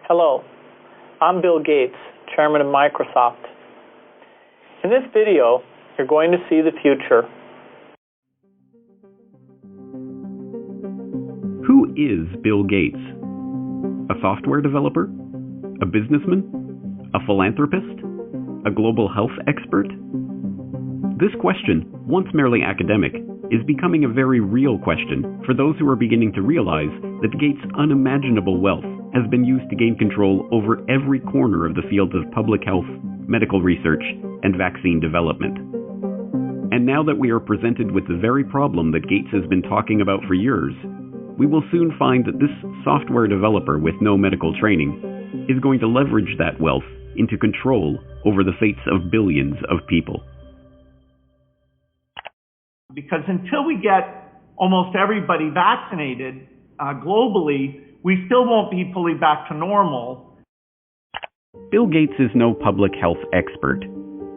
Hello, I'm Bill Gates, Chairman of Microsoft. In this video, you're going to see the future. Who is Bill Gates? A software developer? A businessman? A philanthropist? A global health expert? This question, once merely academic, is becoming a very real question for those who are beginning to realize that Gates' unimaginable wealth has been used to gain control over every corner of the fields of public health, medical research, and vaccine development. And now that we are presented with the very problem that Gates has been talking about for years, we will soon find that this software developer with no medical training is going to leverage that wealth into control over the fates of billions of people. Because until we get almost everybody vaccinated globally, we still won't be fully back to normal. Bill Gates is no public health expert.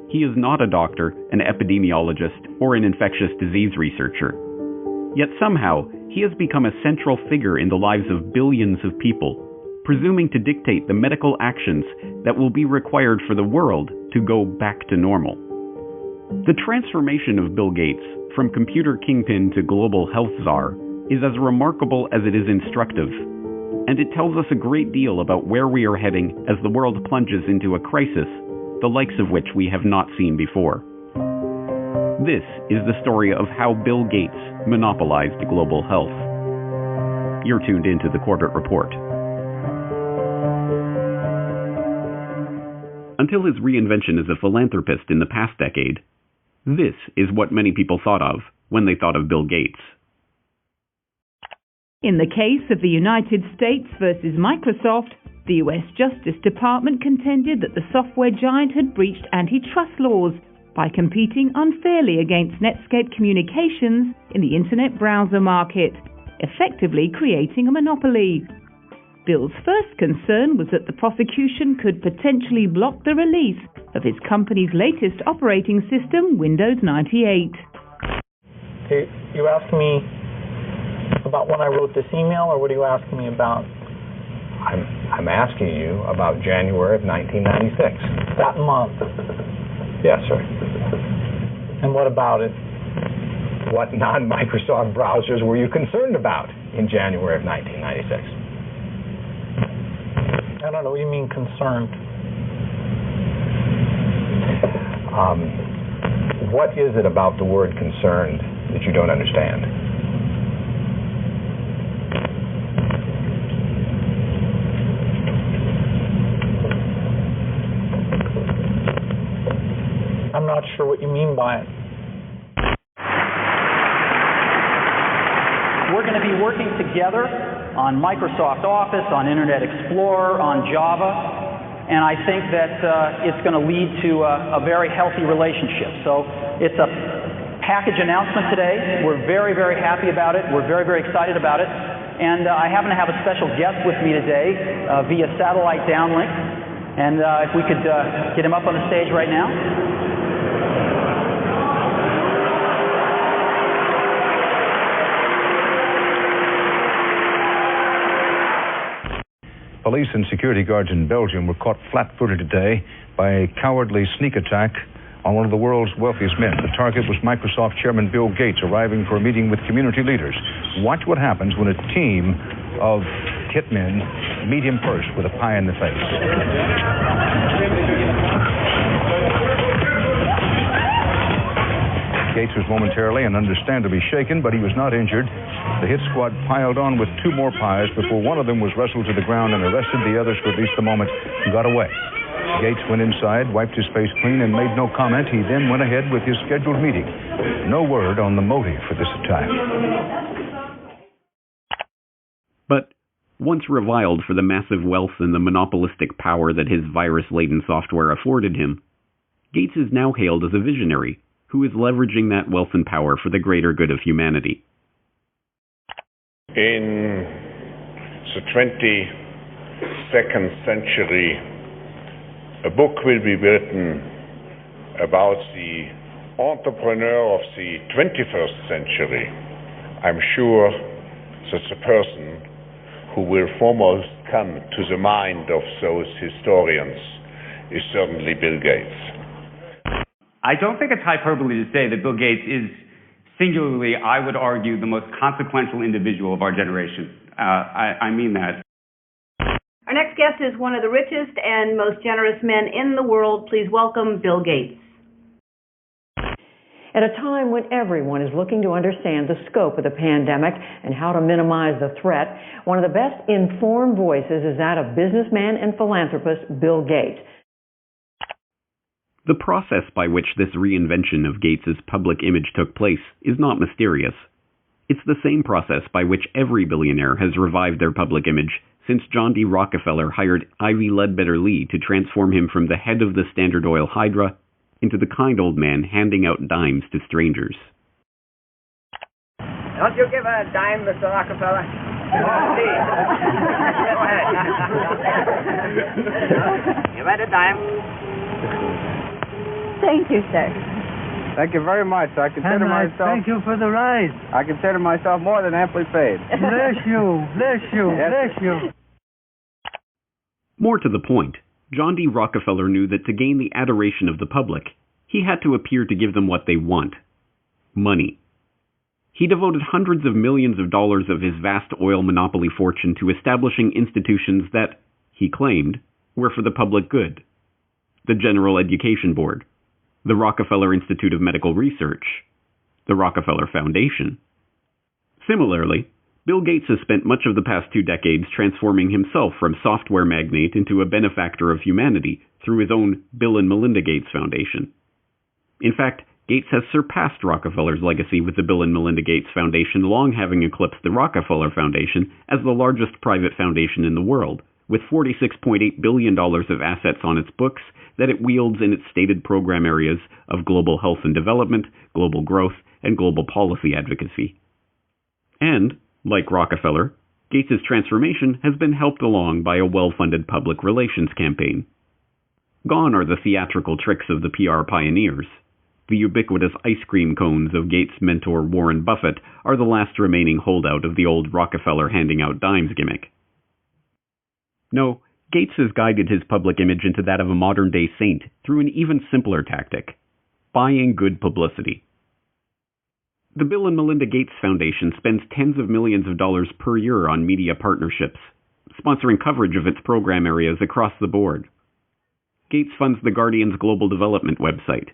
He is not a doctor, an epidemiologist, or an infectious disease researcher. Yet somehow, he has become a central figure in the lives of billions of people, presuming to dictate the medical actions that will be required for the world to go back to normal. The transformation of Bill Gates from computer kingpin to global health czar is as remarkable as it is instructive, and it tells us a great deal about where we are heading as the world plunges into a crisis, the likes of which we have not seen before. This is the story of how Bill Gates monopolized global health. You're tuned into the Corbett Report. Until his reinvention as a philanthropist in the past decade, this is what many people thought of when they thought of Bill Gates. In the case of the United States versus Microsoft, the US Justice Department contended that the software giant had breached antitrust laws by competing unfairly against Netscape Communications in the internet browser market, effectively creating a monopoly. Bill's first concern was that the prosecution could potentially block the release of his company's latest operating system, Windows 98. Okay, you asking me about when I wrote this email, or what are you asking me about? I'm asking you about January of 1996. That month. Yes, sir. And what about it? What non-Microsoft browsers were you concerned about in January of 1996? I don't know what you mean concerned. What is it about the word concerned that you don't understand? I'm not sure what you mean by it. We're going to be working together on Microsoft Office, on Internet Explorer, on Java, and I think that it's going to lead to a very healthy relationship. So it's a package announcement today. We're very, very happy about it. We're very, very excited about it. And I happen to have a special guest with me today via satellite downlink. And if we could get him up on the stage right now. Police and security guards in Belgium were caught flat-footed today by a cowardly sneak attack on one of the world's wealthiest men. The target was Microsoft Chairman Bill Gates, arriving for a meeting with community leaders. Watch what happens when a team of hitmen meet him first with a pie in the face. Gates was momentarily and understandably shaken, but he was not injured. The hit squad piled on with two more pies before one of them was wrestled to the ground and arrested. The others for at least a moment got away. Gates went inside, wiped his face clean, and made no comment. He then went ahead with his scheduled meeting. No word on the motive for this attack. But once reviled for the massive wealth and the monopolistic power that his virus-laden software afforded him, Gates is now hailed as a visionary who is leveraging that wealth and power for the greater good of humanity. In the 22nd century, a book will be written about the entrepreneur of the 21st century. I'm sure that the person who will foremost come to the mind of those historians is certainly Bill Gates. I don't think it's hyperbole to say that Bill Gates is singularly, I would argue, the most consequential individual of our generation. I mean that. Our next guest is one of the richest and most generous men in the world. Please welcome Bill Gates. At a time when everyone is looking to understand the scope of the pandemic and how to minimize the threat, one of the best informed voices is that of businessman and philanthropist Bill Gates. The process by which this reinvention of Gates's public image took place is not mysterious. It's the same process by which every billionaire has revived their public image since John D. Rockefeller hired Ivy Ledbetter Lee to transform him from the head of the Standard Oil Hydra into the kind old man handing out dimes to strangers. Don't you give a dime, Mr. Rockefeller? Please. Go ahead. You read a dime? Thank you, sir. Thank you very much. I consider myself... Thank you for the ride. I consider myself more than amply paid. Bless you, bless you, Yes. bless you. More to the point, John D. Rockefeller knew that to gain the adoration of the public, he had to appear to give them what they want: money. He devoted hundreds of millions of dollars of his vast oil monopoly fortune to establishing institutions that, he claimed, were for the public good. The General Education Board, the Rockefeller Institute of Medical Research, the Rockefeller Foundation. Similarly, Bill Gates has spent much of the past 2 decades transforming himself from software magnate into a benefactor of humanity through his own Bill and Melinda Gates Foundation. In fact, Gates has surpassed Rockefeller's legacy with the Bill and Melinda Gates Foundation, long having eclipsed the Rockefeller Foundation as the largest private foundation in the world, with $46.8 billion of assets on its books that it wields in its stated program areas of global health and development, global growth, and global policy advocacy. And, like Rockefeller, Gates's transformation has been helped along by a well-funded public relations campaign. Gone are the theatrical tricks of the PR pioneers. The ubiquitous ice cream cones of Gates' mentor Warren Buffett are the last remaining holdout of the old Rockefeller handing out dimes gimmick. No, Gates has guided his public image into that of a modern-day saint through an even simpler tactic: buying good publicity. The Bill and Melinda Gates Foundation spends tens of millions of dollars per year on media partnerships, sponsoring coverage of its program areas across the board. Gates funds The Guardian's Global Development website.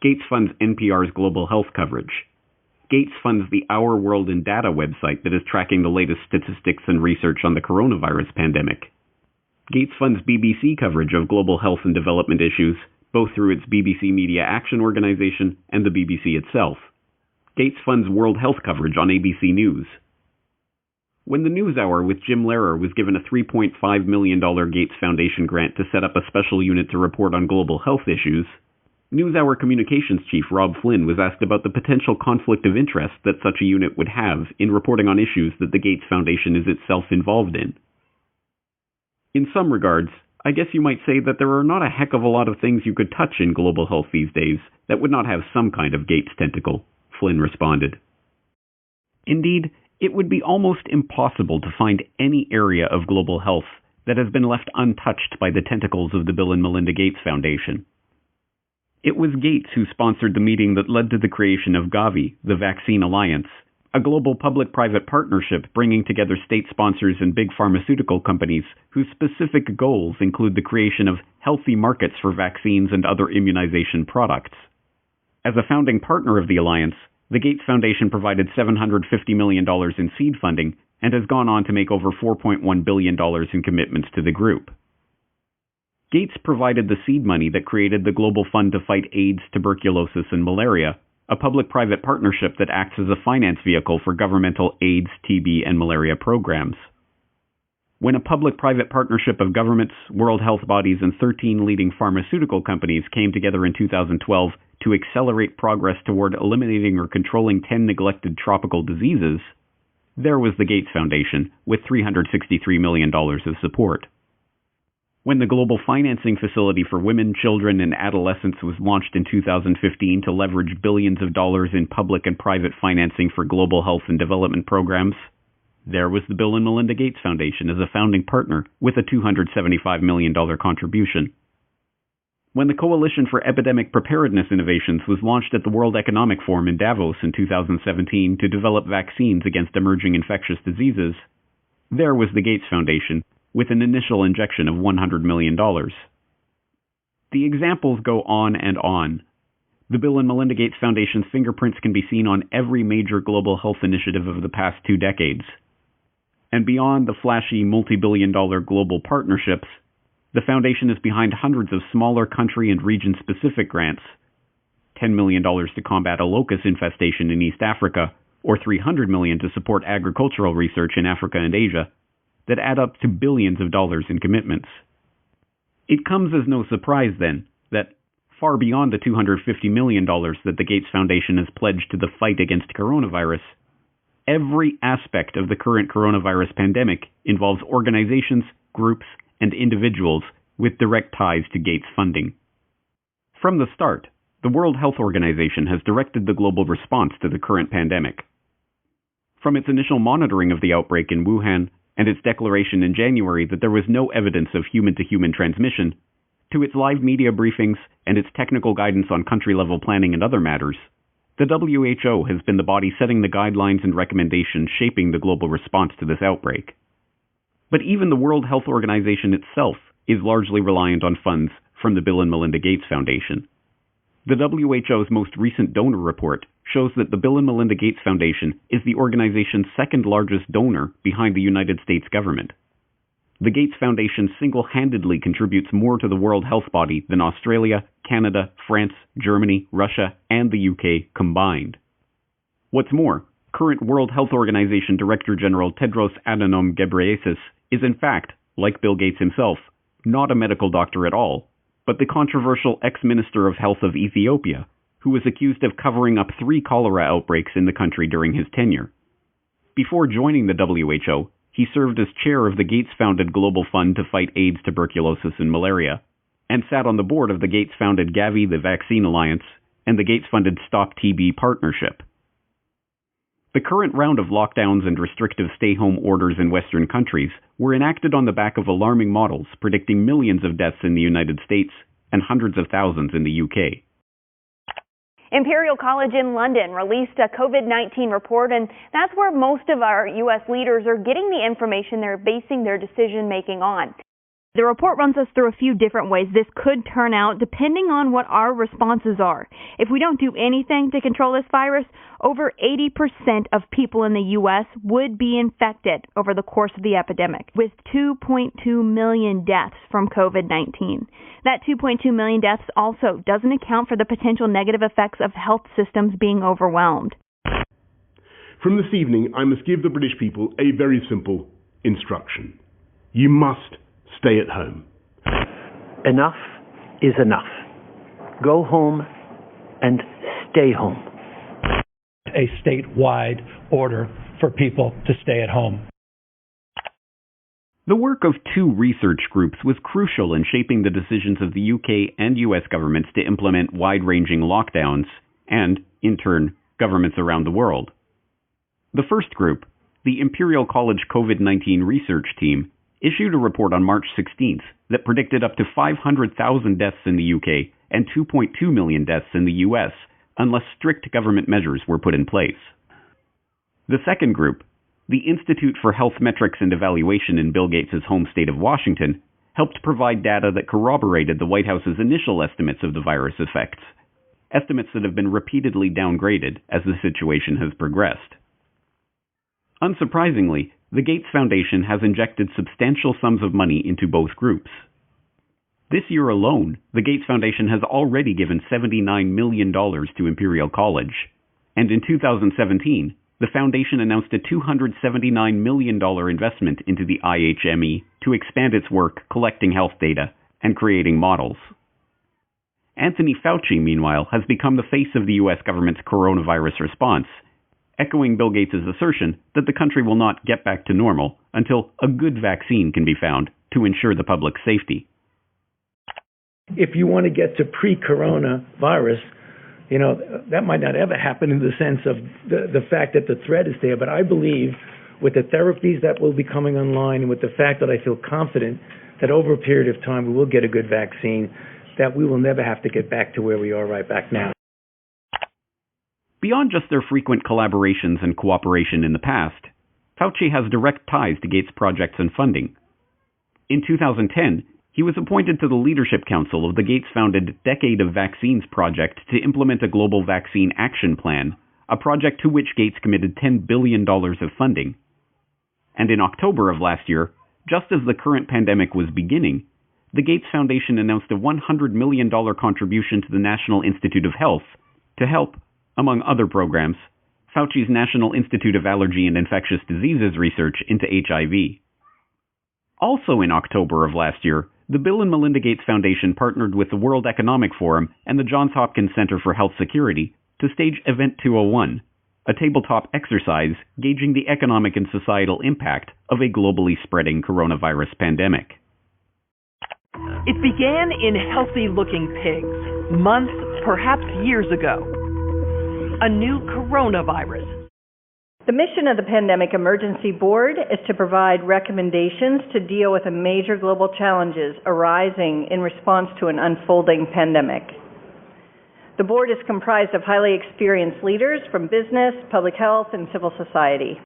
Gates funds NPR's global health coverage. Gates funds the Our World in Data website that is tracking the latest statistics and research on the coronavirus pandemic. Gates funds BBC coverage of global health and development issues, both through its BBC Media Action Organization and the BBC itself. Gates funds World Health coverage on ABC News. When the NewsHour with Jim Lehrer was given a $3.5 million Gates Foundation grant to set up a special unit to report on global health issues, NewsHour communications chief Rob Flynn was asked about the potential conflict of interest that such a unit would have in reporting on issues that the Gates Foundation is itself involved in. In some regards, I guess you might say that there are not a heck of a lot of things you could touch in global health these days that would not have some kind of Gates tentacle, Flynn responded. Indeed, it would be almost impossible to find any area of global health that has been left untouched by the tentacles of the Bill and Melinda Gates Foundation. It was Gates who sponsored the meeting that led to the creation of Gavi, the Vaccine Alliance, a global public-private partnership bringing together state sponsors and big pharmaceutical companies whose specific goals include the creation of healthy markets for vaccines and other immunization products. As a founding partner of the alliance, the Gates Foundation provided $750 million in seed funding and has gone on to make over $4.1 billion in commitments to the group. Gates provided the seed money that created the Global Fund to Fight AIDS, Tuberculosis, and Malaria, a public-private partnership that acts as a finance vehicle for governmental AIDS, TB, and malaria programs. When a public-private partnership of governments, world health bodies, and 13 leading pharmaceutical companies came together in 2012 to accelerate progress toward eliminating or controlling 10 neglected tropical diseases, there was the Gates Foundation with $363 million of support. When the Global Financing Facility for Women, Children, and Adolescents was launched in 2015 to leverage billions of dollars in public and private financing for global health and development programs, There was the Bill and Melinda Gates Foundation as a founding partner with a $275 million contribution. When the Coalition for Epidemic Preparedness Innovations was launched at the World Economic Forum in Davos in 2017 to develop vaccines against emerging infectious diseases, there was the Gates Foundation with an initial injection of $100 million. The examples go on and on. The Bill and Melinda Gates Foundation's fingerprints can be seen on every major global health initiative of the past 2 decades. And beyond the flashy multi-billion-dollar global partnerships, the Foundation is behind hundreds of smaller country and region-specific grants, $10 million to combat a locust infestation in East Africa, or $300 million to support agricultural research in Africa and Asia, that add up to billions of dollars in commitments. It comes as no surprise, then, that far beyond the $250 million that the Gates Foundation has pledged to the fight against coronavirus, every aspect of the current coronavirus pandemic involves organizations, groups, and individuals with direct ties to Gates funding. From the start, the World Health Organization has directed the global response to the current pandemic. From its initial monitoring of the outbreak in Wuhan and its declaration in January that there was no evidence of human-to-human transmission, to its live media briefings and its technical guidance on country-level planning and other matters, the WHO has been the body setting the guidelines and recommendations shaping the global response to this outbreak. But even the World Health Organization itself is largely reliant on funds from the Bill and Melinda Gates Foundation. The WHO's most recent donor report shows that the Bill and Melinda Gates Foundation is the organization's second largest donor behind the United States government. The Gates Foundation single-handedly contributes more to the World Health Body than Australia, Canada, France, Germany, Russia, and the UK combined. What's more, current World Health Organization Director General Tedros Adhanom Ghebreyesus is in fact, like Bill Gates himself, not a medical doctor at all, but the controversial ex-Minister of Health of Ethiopia, who was accused of covering up 3 cholera outbreaks in the country during his tenure. Before joining the WHO, he served as chair of the Gates-founded Global Fund to fight AIDS, tuberculosis, and malaria, and sat on the board of the Gates-founded Gavi, the Vaccine Alliance, and the Gates-funded Stop TB Partnership. The current round of lockdowns and restrictive stay-home orders in Western countries were enacted on the back of alarming models predicting millions of deaths in the United States and hundreds of thousands in the UK. Imperial College in London released a COVID-19 report, and that's where most of our U.S. leaders are getting the information they're basing their decision-making on. The report runs us through a few different ways this could turn out depending on what our responses are. If we don't do anything to control this virus, over 80% of people in the U.S. would be infected over the course of the epidemic, with 2.2 million deaths from COVID-19. That 2.2 million deaths also doesn't account for the potential negative effects of health systems being overwhelmed. From this evening, I must give the British people a very simple instruction. You must stay at home. Enough is enough. Go home and stay home. A statewide order for people to stay at home. The work of 2 research groups was crucial in shaping the decisions of the UK and US governments to implement wide-ranging lockdowns and, in turn, governments around the world. The first group, the Imperial College COVID-19 Research Team, issued a report on March 16th that predicted up to 500,000 deaths in the UK and 2.2 million deaths in the US unless strict government measures were put in place. The second group, the Institute for Health Metrics and Evaluation in Bill Gates' home state of Washington, helped provide data that corroborated the White House's initial estimates of the virus effects, estimates that have been repeatedly downgraded as the situation has progressed. Unsurprisingly, the Gates Foundation has injected substantial sums of money into both groups. This year alone, the Gates Foundation has already given $79 million to Imperial College, and in 2017, the Foundation announced a $279 million investment into the IHME to expand its work collecting health data and creating models. Anthony Fauci, meanwhile, has become the face of the U.S. government's coronavirus response, echoing Bill Gates' assertion that the country will not get back to normal until a good vaccine can be found to ensure the public's safety. If you want to get to pre-coronavirus, that might not ever happen in the sense of the fact that the threat is there, but I believe with the therapies that will be coming online and with the fact that I feel confident that over a period of time we will get a good vaccine, that we will never have to get back to where we are right back now. Beyond just their frequent collaborations and cooperation in the past, Fauci has direct ties to Gates projects and funding. In 2010, he was appointed to the Leadership Council of the Gates-founded Decade of Vaccines project to implement a global vaccine action plan, a project to which Gates committed $10 billion of funding. And in October of last year, just as the current pandemic was beginning, the Gates Foundation announced a $100 million contribution to the National Institute of Health to help, among other programs, Fauci's National Institute of Allergy and Infectious Diseases research into HIV. Also in October of last year, the Bill and Melinda Gates Foundation partnered with the World Economic Forum and the Johns Hopkins Center for Health Security to stage Event 201, a tabletop exercise gauging the economic and societal impact of a globally spreading coronavirus pandemic. It began in healthy-looking pigs, months, perhaps years ago. A new coronavirus. The mission of the Pandemic Emergency Board is to provide recommendations to deal with the major global challenges arising in response to an unfolding pandemic. The board is comprised of highly experienced leaders from business, public health, and civil society.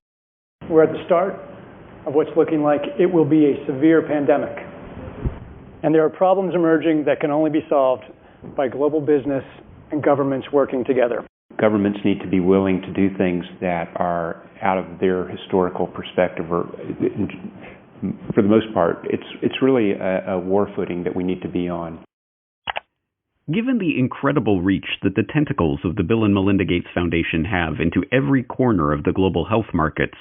We're at the start of what's looking like it will be a severe pandemic. And there are problems emerging that can only be solved by global business and governments working together. Governments need to be willing to do things that are out of their historical perspective, or for the most part, it's really a war footing that we need to be on. Given the incredible reach that the tentacles of the Bill and Melinda Gates Foundation have into every corner of the global health markets,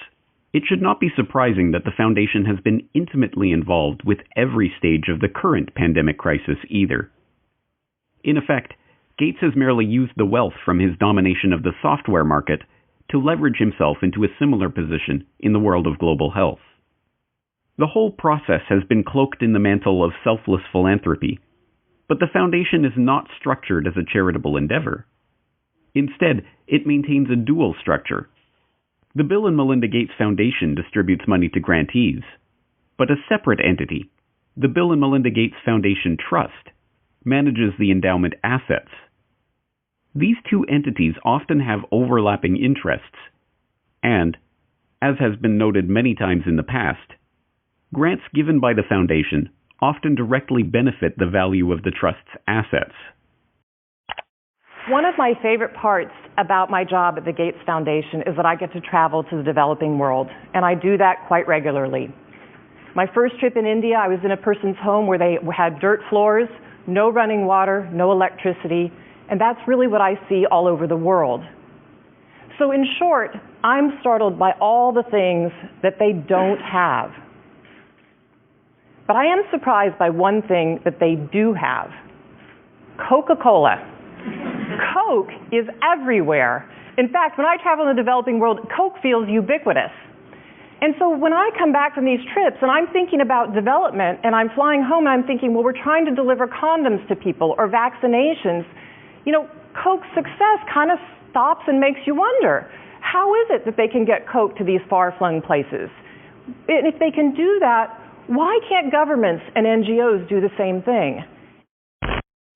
it should not be surprising that the foundation has been intimately involved with every stage of the current pandemic crisis either. In effect, Gates has merely used the wealth from his domination of the software market to leverage himself into a similar position in the world of global health. The whole process has been cloaked in the mantle of selfless philanthropy, but the foundation is not structured as a charitable endeavor. Instead, it maintains a dual structure. The Bill and Melinda Gates Foundation distributes money to grantees, but a separate entity, the Bill and Melinda Gates Foundation Trust, manages the endowment assets. These two entities often have overlapping interests, and, as has been noted many times in the past, grants given by the foundation often directly benefit the value of the trust's assets. One of my favorite parts about my job at the Gates Foundation is that I get to travel to the developing world, and I do that quite regularly. My first trip in India, I was in a person's home where they had dirt floors, no running water, no electricity, and that's really what I see all over the world. So in short, I'm startled by all the things that they don't have. But I am surprised by one thing that they do have: Coca-Cola. Coke is everywhere. In fact, when I travel in the developing world, Coke feels ubiquitous. And so when I come back from these trips and I'm thinking about development and I'm flying home and I'm thinking, well, we're trying to deliver condoms to people or vaccinations, you know, Coke's success kind of stops and makes you wonder, how is it that they can get Coke to these far-flung places? And if they can do that, why can't governments and NGOs do the same thing?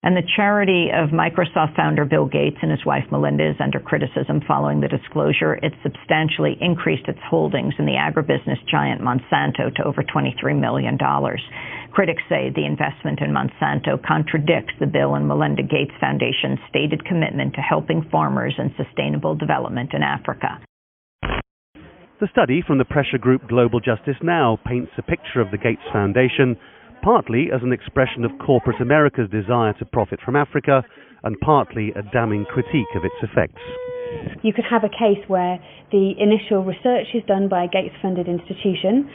And the charity of Microsoft founder Bill Gates and his wife Melinda is under criticism following the disclosure. It substantially increased its holdings in the agribusiness giant Monsanto to over $23 million. Critics say the investment in Monsanto contradicts the Bill and Melinda Gates Foundation's stated commitment to helping farmers and sustainable development in Africa. The study from the pressure group Global Justice Now paints a picture of the Gates Foundation partly as an expression of corporate America's desire to profit from Africa, and partly a damning critique of its effects. You could have a case where the initial research is done by a Gates-funded institution,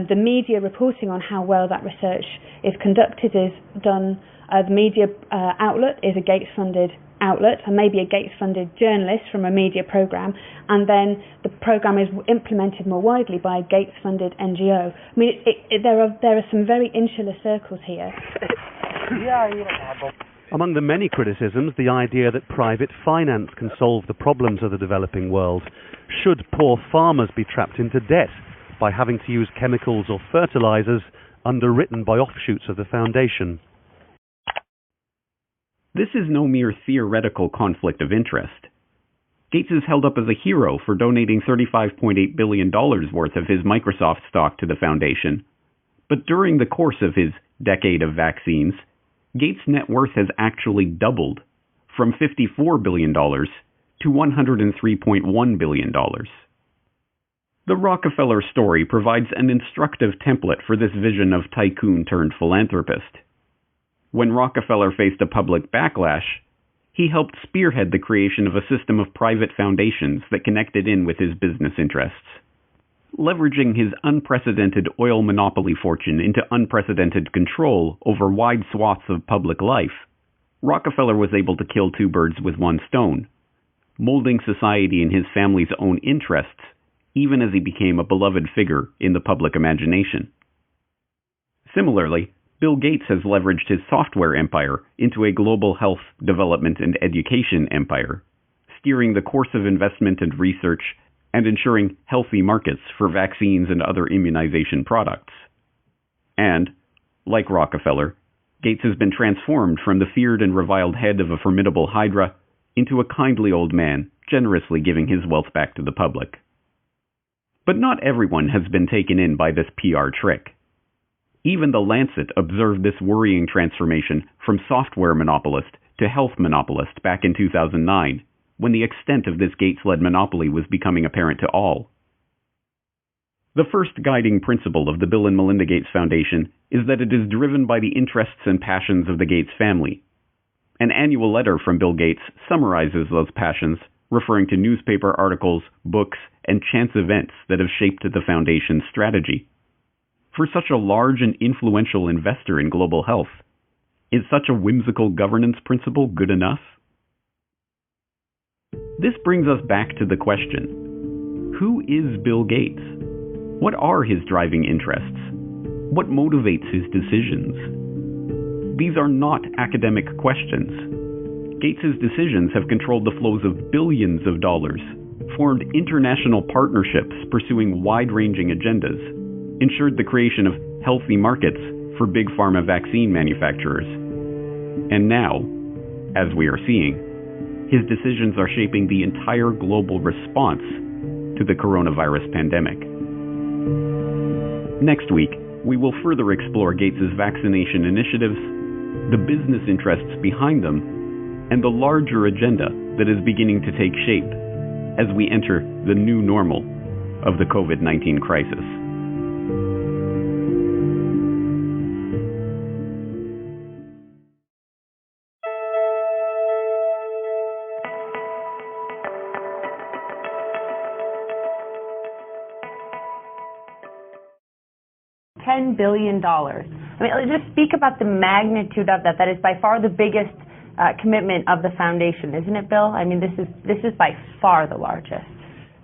the media reporting on how well that research is conducted is done, the media outlet is a Gates-funded outlet, and maybe a Gates-funded journalist from a media program, and then the program is implemented more widely by a Gates-funded NGO. I mean, there are some very insular circles here. Among the many criticisms, the idea that private finance can solve the problems of the developing world. Should poor farmers be trapped into debt by having to use chemicals or fertilizers underwritten by offshoots of the foundation? This is no mere theoretical conflict of interest. Gates is held up as a hero for donating $35.8 billion worth of his Microsoft stock to the foundation. But during the course of his decade of vaccines, Gates' net worth has actually doubled, from $54 billion to $103.1 billion. The Rockefeller story provides an instructive template for this vision of tycoon turned philanthropist. When Rockefeller faced a public backlash, he helped spearhead the creation of a system of private foundations that connected in with his business interests. Leveraging his unprecedented oil monopoly fortune into unprecedented control over wide swaths of public life, Rockefeller was able to kill two birds with one stone, molding society in his family's own interests, even as he became a beloved figure in the public imagination. Similarly, Bill Gates has leveraged his software empire into a global health, development, and education empire, steering the course of investment and research and ensuring healthy markets for vaccines and other immunization products. And, like Rockefeller, Gates has been transformed from the feared and reviled head of a formidable hydra into a kindly old man, generously giving his wealth back to the public. But not everyone has been taken in by this PR trick. Even The Lancet observed this worrying transformation from software monopolist to health monopolist back in 2009, when the extent of this Gates-led monopoly was becoming apparent to all. The first guiding principle of the Bill and Melinda Gates Foundation is that it is driven by the interests and passions of the Gates family. An annual letter from Bill Gates summarizes those passions, referring to newspaper articles, books, and chance events that have shaped the Foundation's strategy. For such a large and influential investor in global health, is such a whimsical governance principle good enough? This brings us back to the question, who is Bill Gates? What are his driving interests? What motivates his decisions? These are not academic questions. Gates' decisions have controlled the flows of billions of dollars, formed international partnerships pursuing wide-ranging agendas, ensured the creation of healthy markets for big pharma vaccine manufacturers. And now, as we are seeing, his decisions are shaping the entire global response to the coronavirus pandemic. Next week, we will further explore Gates' vaccination initiatives, the business interests behind them, and the larger agenda that is beginning to take shape as we enter the new normal of the COVID-19 crisis. $10 billion. I mean, just speak about the magnitude of that. That is by far the biggest commitment of the foundation, isn't it, Bill? I mean, this is by far the largest.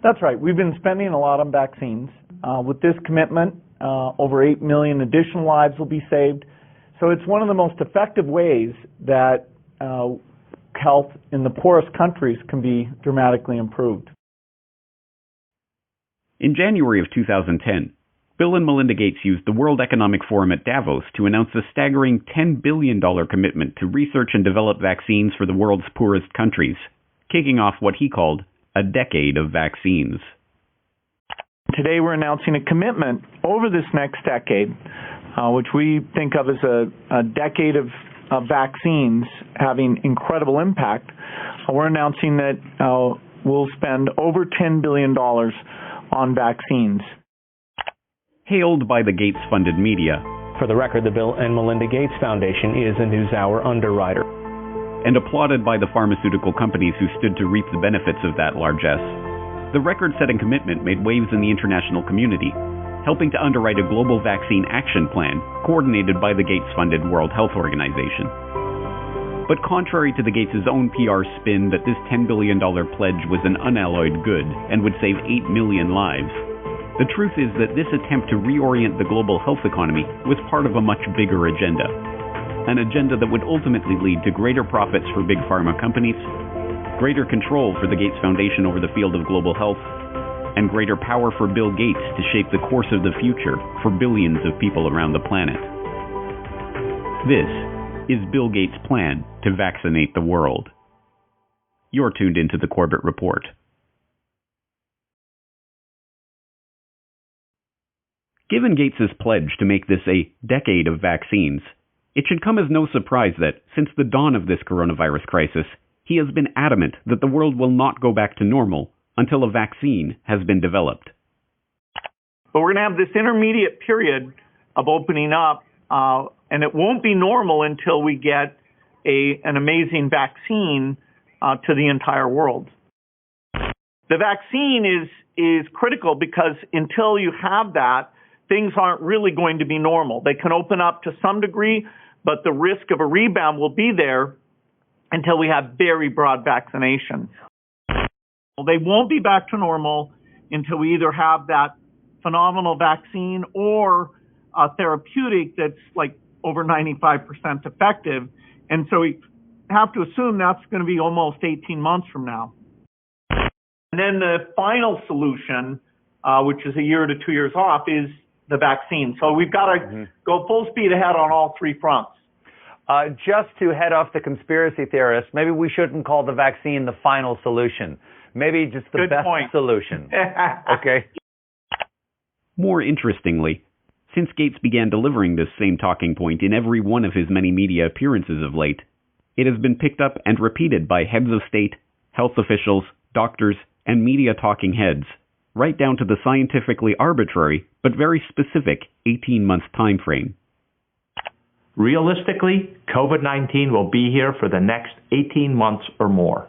That's right. We've been spending a lot on vaccines. With this commitment, over 8 million additional lives will be saved. So it's one of the most effective ways that health in the poorest countries can be dramatically improved. In January of 2010, Bill and Melinda Gates used the World Economic Forum at Davos to announce a staggering $10 billion commitment to research and develop vaccines for the world's poorest countries, kicking off what he called a decade of vaccines. Today we're announcing a commitment over this next decade, which we think of as a decade of vaccines having incredible impact. We're announcing that we'll spend over $10 billion on vaccines. Hailed by the Gates-funded media. For the record, the Bill and Melinda Gates Foundation is a NewsHour underwriter. And applauded by the pharmaceutical companies who stood to reap the benefits of that largesse. The record-setting commitment made waves in the international community, helping to underwrite a global vaccine action plan coordinated by the Gates-funded World Health Organization. But contrary to the Gates' own PR spin that this $10 billion pledge was an unalloyed good and would save 8 million lives, the truth is that this attempt to reorient the global health economy was part of a much bigger agenda. An agenda that would ultimately lead to greater profits for big pharma companies, greater control for the Gates Foundation over the field of global health, and greater power for Bill Gates to shape the course of the future for billions of people around the planet. This is Bill Gates' plan to vaccinate the world. You're tuned into the Corbett Report. Given Gates' pledge to make this a decade of vaccines, it should come as no surprise that, since the dawn of this coronavirus crisis, he has been adamant that the world will not go back to normal until a vaccine has been developed. But we're going to have this intermediate period of opening up, and it won't be normal until we get an amazing vaccine to the entire world. The vaccine is critical because until you have that, things aren't really going to be normal. They can open up to some degree, but the risk of a rebound will be there until we have very broad vaccination. They won't be back to normal until we either have that phenomenal vaccine or a therapeutic that's like over 95% effective. And so we have to assume that's going to be almost 18 months from now. And then the final solution, which is a year to 2 years off, is the vaccine. So we've got to go full speed ahead on all three fronts. Just to head off the conspiracy theorists, maybe we shouldn't call the vaccine the final solution. Maybe just the best solution. Okay. More interestingly, since Gates began delivering this same talking point in every one of his many media appearances of late, it has been picked up and repeated by heads of state, health officials, doctors, and media talking heads, right down to the scientifically arbitrary but very specific 18-month time frame. Realistically, COVID-19 will be here for the next 18 months or more.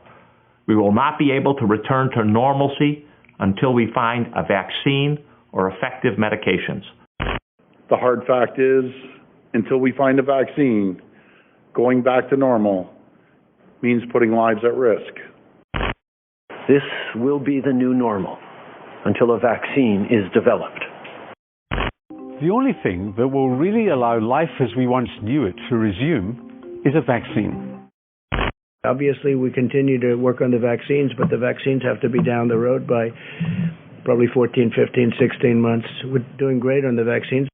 We will not be able to return to normalcy until we find a vaccine or effective medications. The hard fact is, until we find a vaccine, going back to normal means putting lives at risk. This will be the new normal until a vaccine is developed. The only thing that will really allow life as we once knew it to resume is a vaccine. Obviously, we continue to work on the vaccines, but the vaccines have to be down the road by probably 14, 15, 16 months. We're doing great on the vaccines.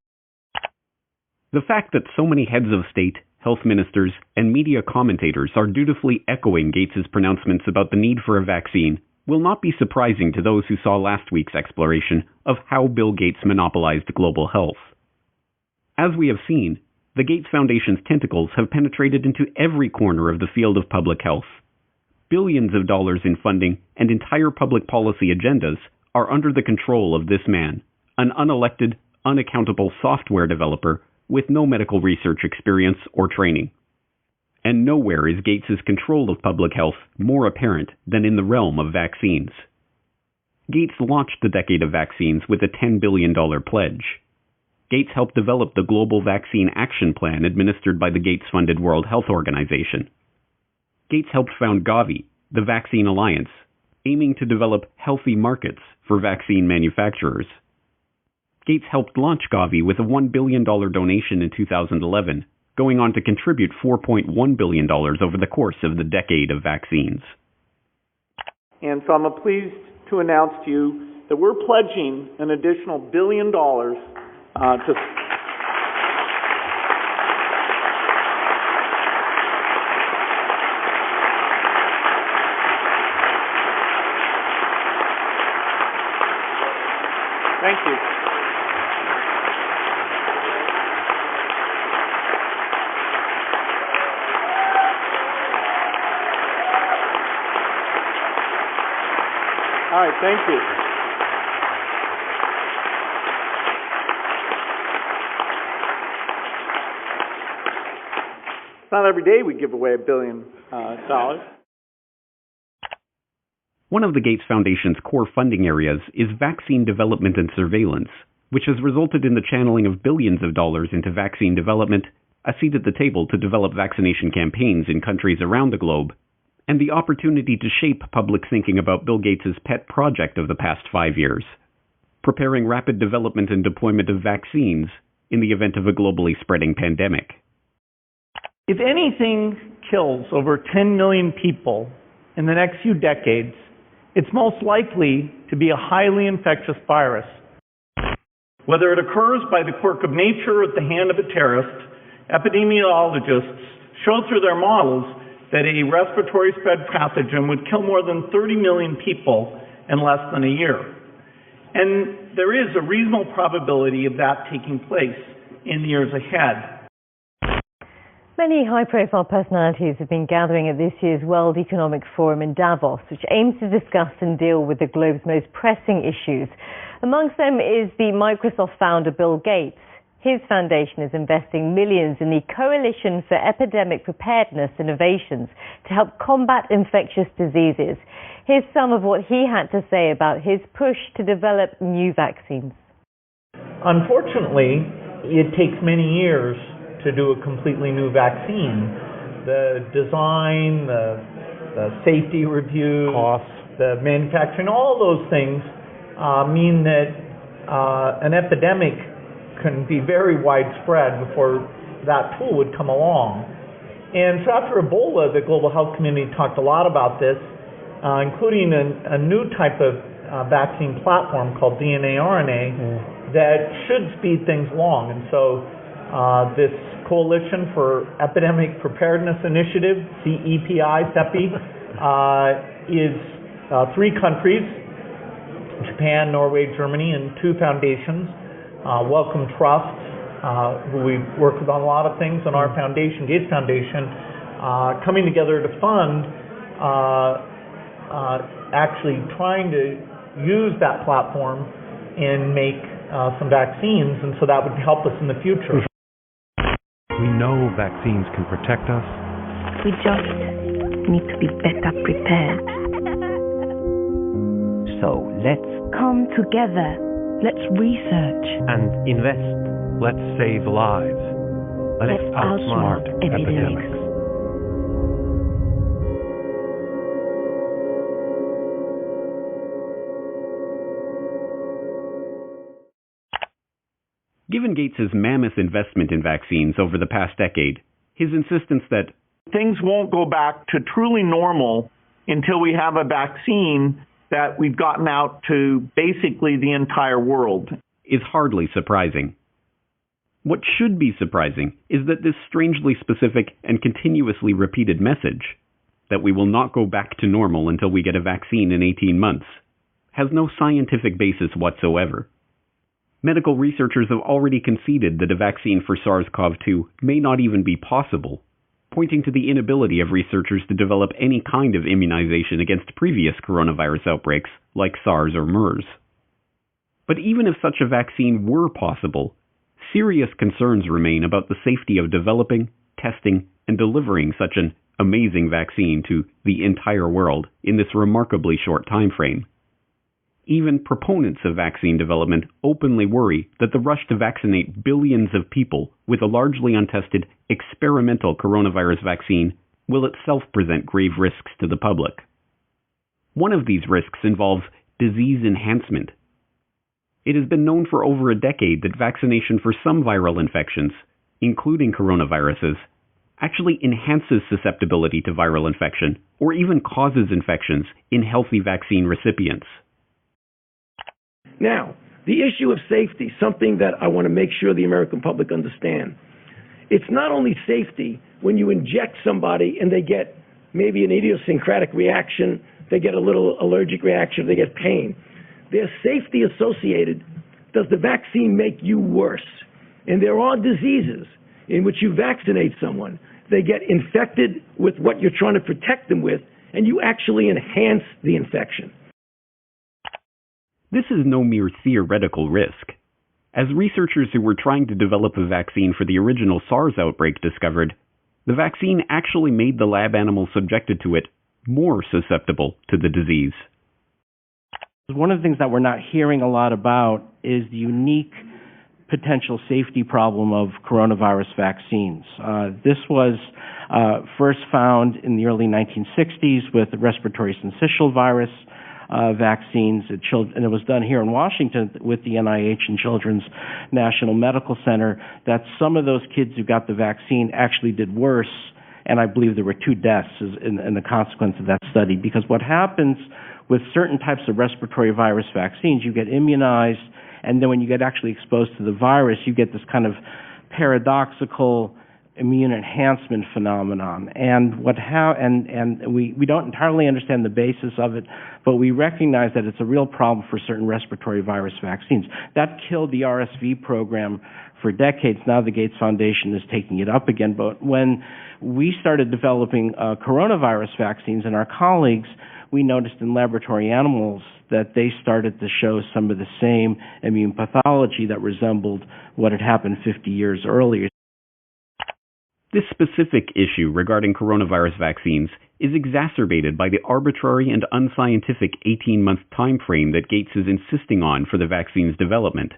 The fact that so many heads of state, health ministers, and media commentators are dutifully echoing Gates' pronouncements about the need for a vaccine will not be surprising to those who saw last week's exploration of how Bill Gates monopolized global health. As we have seen, the Gates Foundation's tentacles have penetrated into every corner of the field of public health. Billions of dollars in funding and entire public policy agendas are under the control of this man, an unelected, unaccountable software developer with no medical research experience or training. And nowhere is Gates' control of public health more apparent than in the realm of vaccines. Gates launched the decade of vaccines with a $10 billion pledge. Gates helped develop the Global Vaccine Action Plan administered by the Gates-funded World Health Organization. Gates helped found Gavi, the Vaccine Alliance, aiming to develop healthy markets for vaccine manufacturers. Gates helped launch Gavi with a $1 billion donation in 2011, going on to contribute $4.1 billion over the course of the decade of vaccines. And so I'm pleased to announce to you that we're pledging an additional $1 billion to... Thank you. All right, thank you. It's not every day we give away $1 billion. One of the Gates Foundation's core funding areas is vaccine development and surveillance, which has resulted in the channeling of billions of dollars into vaccine development, a seat at the table to develop vaccination campaigns in countries around the globe, and the opportunity to shape public thinking about Bill Gates' pet project of the past 5 years, preparing rapid development and deployment of vaccines in the event of a globally spreading pandemic. If anything kills over 10 million people in the next few decades, it's most likely to be a highly infectious virus. Whether it occurs by the quirk of nature or at the hand of a terrorist, epidemiologists show through their models that a respiratory spread pathogen would kill more than 30 million people in less than a year. And there is a reasonable probability of that taking place in the years ahead. Many high-profile personalities have been gathering at this year's World Economic Forum in Davos, which aims to discuss and deal with the globe's most pressing issues. Amongst them is the Microsoft founder Bill Gates. His foundation is investing millions in the Coalition for Epidemic Preparedness Innovations to help combat infectious diseases. Here's some of what he had to say about his push to develop new vaccines. Unfortunately, it takes many years to do a completely new vaccine. The design, the safety review, cost, the manufacturing, all those things mean that an epidemic can be very widespread before that tool would come along. And so after Ebola, the global health community talked a lot about this, including a new type of vaccine platform called DNA-RNA that should speed things along. And so this Coalition for Epidemic Preparedness Initiative, CEPI, is 3 countries, Japan, Norway, Germany, and 2 foundations, Wellcome Trust, who we work with on a lot of things, and our foundation, Gates Foundation, coming together to fund actually trying to use that platform and make some vaccines, and so that would help us in the future. We know vaccines can protect us. We just need to be better prepared. So let's come together. Let's research and invest. Let's save lives. Let's outsmart epidemics. Given Gates's mammoth investment in vaccines over the past decade, his insistence that things won't go back to truly normal until we have a vaccine that we've gotten out to basically the entire world is hardly surprising. What should be surprising is that this strangely specific and continuously repeated message, that we will not go back to normal until we get a vaccine in 18 months, has no scientific basis whatsoever. Medical researchers have already conceded that a vaccine for SARS-CoV-2 may not even be possible, pointing to the inability of researchers to develop any kind of immunization against previous coronavirus outbreaks like SARS or MERS. But even if such a vaccine were possible, serious concerns remain about the safety of developing, testing, and delivering such an amazing vaccine to the entire world in this remarkably short time frame. Even proponents of vaccine development openly worry that the rush to vaccinate billions of people with a largely untested experimental coronavirus vaccine will itself present grave risks to the public. One of these risks involves disease enhancement. It has been known for over a decade that vaccination for some viral infections, including coronaviruses, actually enhances susceptibility to viral infection or even causes infections in healthy vaccine recipients. Now, the issue of safety, something that I want to make sure the American public understand. It's not only safety when you inject somebody and they get maybe an idiosyncratic reaction, they get a little allergic reaction, they get pain. There's safety associated. Does the vaccine make you worse? And there are diseases in which you vaccinate someone, they get infected with what you're trying to protect them with, and you actually enhance the infection. This is no mere theoretical risk. As researchers who were trying to develop a vaccine for the original SARS outbreak discovered, the vaccine actually made the lab animals subjected to it more susceptible to the disease. One of the things that we're not hearing a lot about is the unique potential safety problem of coronavirus vaccines. This was first found in the early 1960s with the respiratory syncytial virus vaccines, and it was done here in Washington with the NIH and Children's National Medical Center, that some of those kids who got the vaccine actually did worse and I believe there were 2 deaths in the consequence of that study. Because what happens with certain types of respiratory virus vaccines, you get immunized, and then when you get actually exposed to the virus, you get this kind of paradoxical immune enhancement phenomenon. And we don't entirely understand the basis of it, but we recognize that it's a real problem for certain respiratory virus vaccines. That killed the RSV program for decades. Now the Gates Foundation is taking it up again. But when we started developing coronavirus vaccines, and our colleagues, we noticed in laboratory animals that they started to show some of the same immune pathology that resembled what had happened 50 years earlier. This specific issue regarding coronavirus vaccines is exacerbated by the arbitrary and unscientific 18-month time frame that Gates is insisting on for the vaccine's development.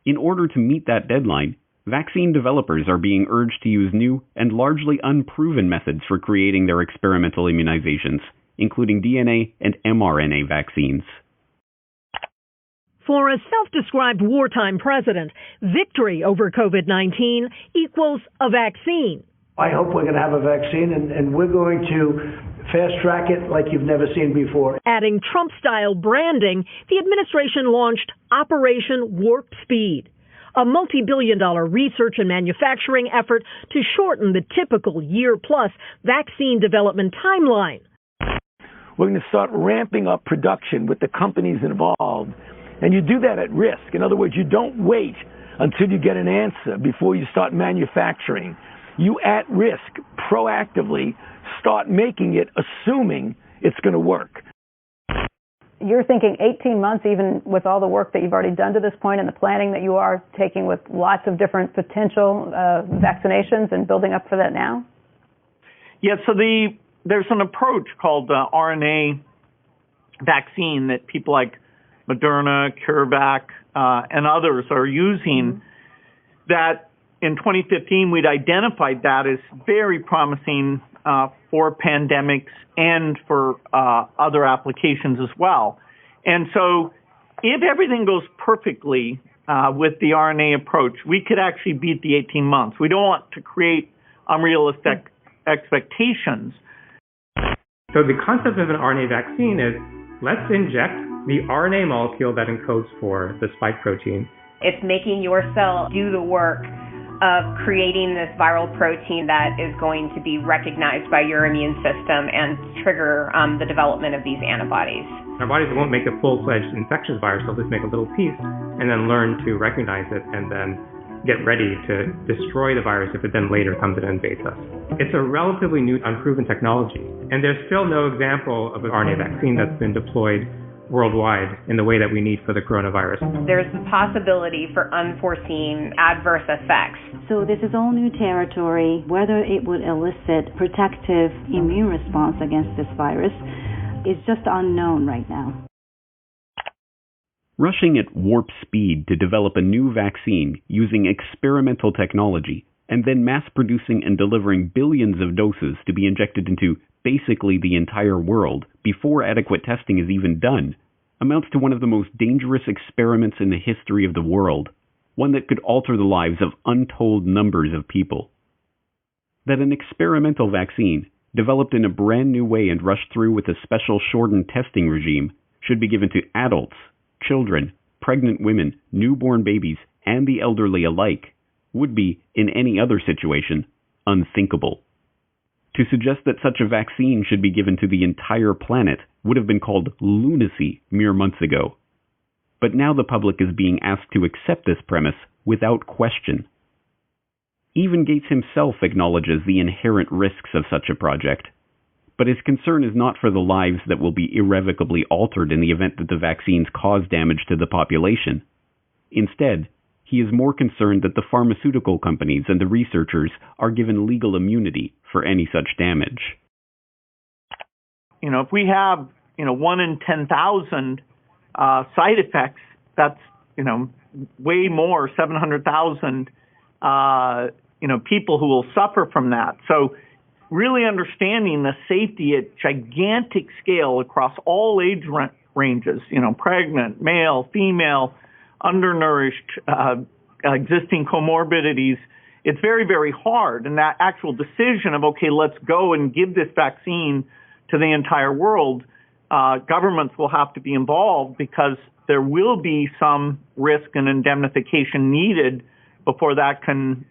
In order to meet that deadline, vaccine developers are being urged to use new and largely unproven methods for creating their experimental immunizations, including DNA and mRNA vaccines. For a self-described wartime president, victory over COVID-19 equals a vaccine. I hope we're going to have a vaccine, and we're going to fast-track it like you've never seen before. Adding Trump-style branding, the administration launched Operation Warp Speed, a multi-billion-dollar research and manufacturing effort to shorten the typical year-plus vaccine development timeline. We're going to start ramping up production with the companies involved. And you do that at risk. In other words, you don't wait until you get an answer before you start manufacturing. You, at risk, proactively start making it, assuming it's going to work. You're thinking 18 months, even with all the work that you've already done to this point and the planning that you are taking with lots of different potential vaccinations and building up for that now? Yeah, so there's an approach called RNA vaccine that people like Moderna, CureVac, and others are using, that in 2015 we'd identified that as very promising for pandemics and for other applications as well. And so if everything goes perfectly with the RNA approach, we could actually beat the 18 months. We don't want to create unrealistic expectations. So the concept of an RNA vaccine is, let's inject the RNA molecule that encodes for the spike protein. It's making your cell do the work of creating this viral protein that is going to be recognized by your immune system and trigger the development of these antibodies. Our bodies won't make a full-fledged infectious virus, they'll just make a little piece and then learn to recognize it and then get ready to destroy the virus if it then later comes and invades us. It's a relatively new, unproven technology, and there's still no example of an RNA vaccine that's been deployed worldwide in the way that we need for the coronavirus. There's the possibility for unforeseen adverse effects. So this is all new territory. Whether it would elicit protective immune response against this virus is just unknown right now. Rushing at warp speed to develop a new vaccine using experimental technology and then mass-producing and delivering billions of doses to be injected into basically the entire world before adequate testing is even done amounts to one of the most dangerous experiments in the history of the world, one that could alter the lives of untold numbers of people. That an experimental vaccine, developed in a brand new way and rushed through with a special shortened testing regime, should be given to adults, children, pregnant women, newborn babies, and the elderly alike, would be, in any other situation, unthinkable. To suggest that such a vaccine should be given to the entire planet would have been called lunacy mere months ago. But now the public is being asked to accept this premise without question. Even Gates himself acknowledges the inherent risks of such a project, but his concern is not for the lives that will be irrevocably altered in the event that the vaccines cause damage to the population. Instead, he is more concerned that the pharmaceutical companies and the researchers are given legal immunity for any such damage. If we have, 1 in 10,000 side effects, that's, way more, 700,000, people who will suffer from that. So really understanding the safety at gigantic scale across all age ranges, pregnant, male, female, undernourished, existing comorbidities, it's very, very hard. And that actual decision of, okay, let's go and give this vaccine to the entire world, governments will have to be involved because there will be some risk and indemnification needed before that can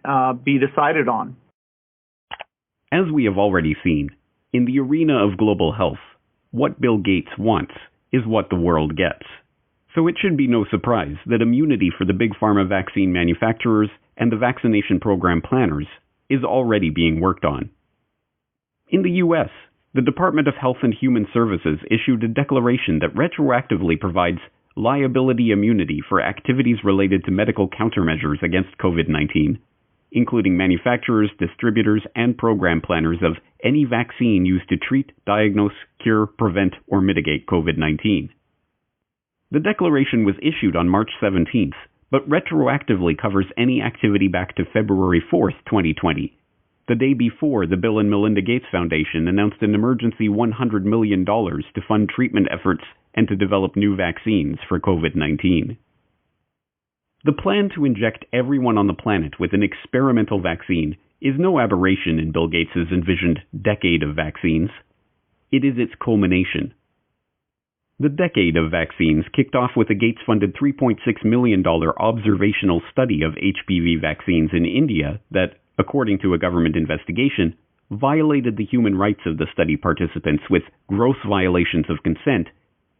be decided on. As we have already seen, in the arena of global health, what Bill Gates wants is what the world gets. So it should be no surprise that immunity for the big pharma vaccine manufacturers and the vaccination program planners is already being worked on. In the U.S., the Department of Health and Human Services issued a declaration that retroactively provides liability immunity for activities related to medical countermeasures against COVID-19, including manufacturers, distributors, and program planners of any vaccine used to treat, diagnose, cure, prevent, or mitigate COVID-19. The declaration was issued on March 17th, but retroactively covers any activity back to February 4th, 2020, the day before the Bill and Melinda Gates Foundation announced an emergency $100 million to fund treatment efforts and to develop new vaccines for COVID-19. The plan to inject everyone on the planet with an experimental vaccine is no aberration in Bill Gates' envisioned decade of vaccines. It is its culmination. The decade of vaccines kicked off with a Gates-funded $3.6 million observational study of HPV vaccines in India that, according to a government investigation, violated the human rights of the study participants with gross violations of consent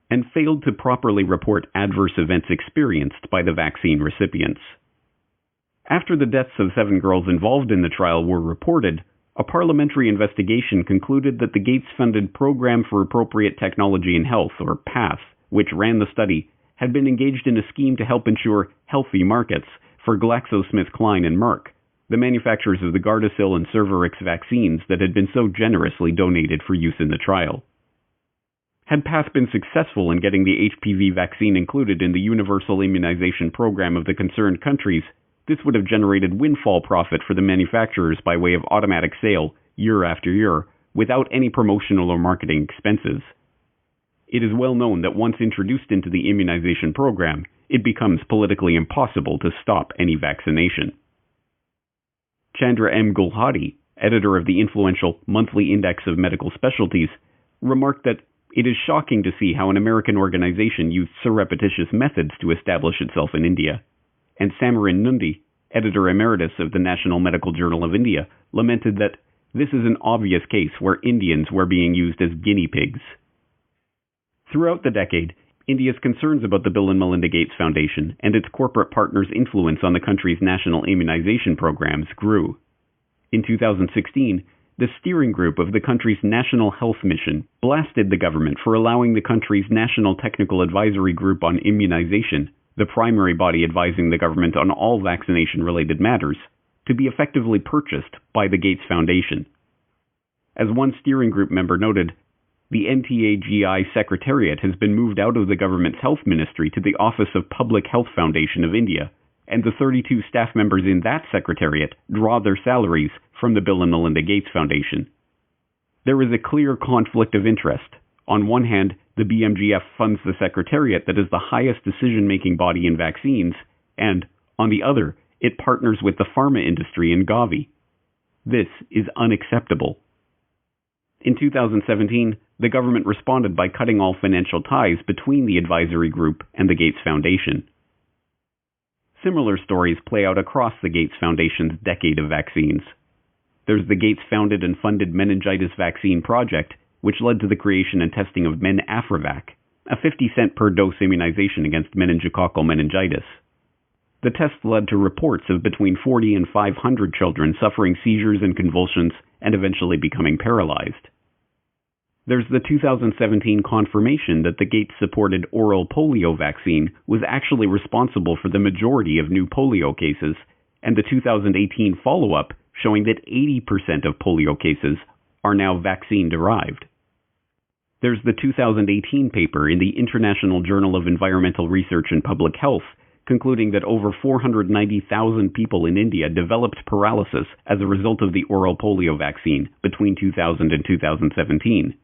and failed to properly report adverse events experienced by the vaccine recipients. After the deaths of 7 girls involved in the trial were reported, a parliamentary investigation concluded that the Gates-funded Program for Appropriate Technology in Health, or PATH, which ran the study, had been engaged in a scheme to help ensure healthy markets for GlaxoSmithKline and Merck, the manufacturers of the Gardasil and Cervarix vaccines that had been so generously donated for use in the trial. Had PATH been successful in getting the HPV vaccine included in the universal immunization program of the concerned countries, this would have generated windfall profit for the manufacturers by way of automatic sale, year after year, without any promotional or marketing expenses. It is well known that once introduced into the immunization program, it becomes politically impossible to stop any vaccination. Chandra M. Gulhati, editor of the influential Monthly Index of Medical Specialties, remarked that it is shocking to see how an American organization used surreptitious methods to establish itself in India. And Samarin Nundi, editor emeritus of the National Medical Journal of India, lamented that this is an obvious case where Indians were being used as guinea pigs. Throughout the decade, India's concerns about the Bill and Melinda Gates Foundation and its corporate partners' influence on the country's national immunization programs grew. In 2016, the steering group of the country's National Health Mission blasted the government for allowing the country's National Technical Advisory Group on Immunization, the primary body advising the government on all vaccination-related matters, to be effectively purchased by the Gates Foundation. As one steering group member noted, the NTAGI Secretariat has been moved out of the government's health ministry to the Office of Public Health Foundation of India, and the 32 staff members in that secretariat draw their salaries from the Bill and Melinda Gates Foundation. There is a clear conflict of interest. On one hand, the BMGF funds the Secretariat that is the highest decision-making body in vaccines, and, on the other, it partners with the pharma industry in Gavi. This is unacceptable. In 2017, the government responded by cutting all financial ties between the advisory group and the Gates Foundation. Similar stories play out across the Gates Foundation's decade of vaccines. There's the Gates-founded and funded meningitis vaccine project, which led to the creation and testing of MenAfriVac, a 50-cent per dose immunization against meningococcal meningitis. The test led to reports of between 40 and 500 children suffering seizures and convulsions and eventually becoming paralyzed. There's the 2017 confirmation that the Gates-supported oral polio vaccine was actually responsible for the majority of new polio cases, and the 2018 follow-up showing that 80% of polio cases are now vaccine-derived. There's the 2018 paper in the International Journal of Environmental Research and Public Health concluding that over 490,000 people in India developed paralysis as a result of the oral polio vaccine between 2000 and 2017.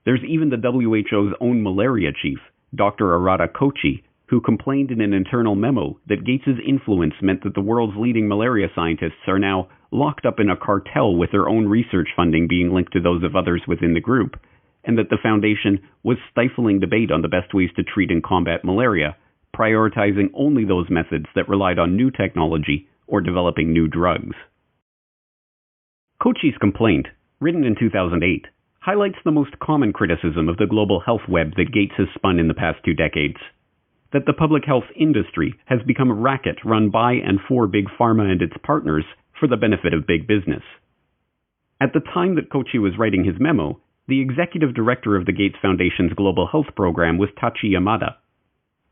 There's even the WHO's own malaria chief, Dr. Arata Kochi, who complained in an internal memo that Gates's influence meant that the world's leading malaria scientists are now locked up in a cartel with their own research funding being linked to those of others within the group, and that the foundation was stifling debate on the best ways to treat and combat malaria, prioritizing only those methods that relied on new technology or developing new drugs. Kochi's complaint, written in 2008, highlights the most common criticism of the global health web that Gates has spun in the past 2 decades, that the public health industry has become a racket run by and for Big Pharma and its partners for the benefit of big business. At the time that Kochi was writing his memo, the executive director of the Gates Foundation's Global Health Program was Tachi Yamada.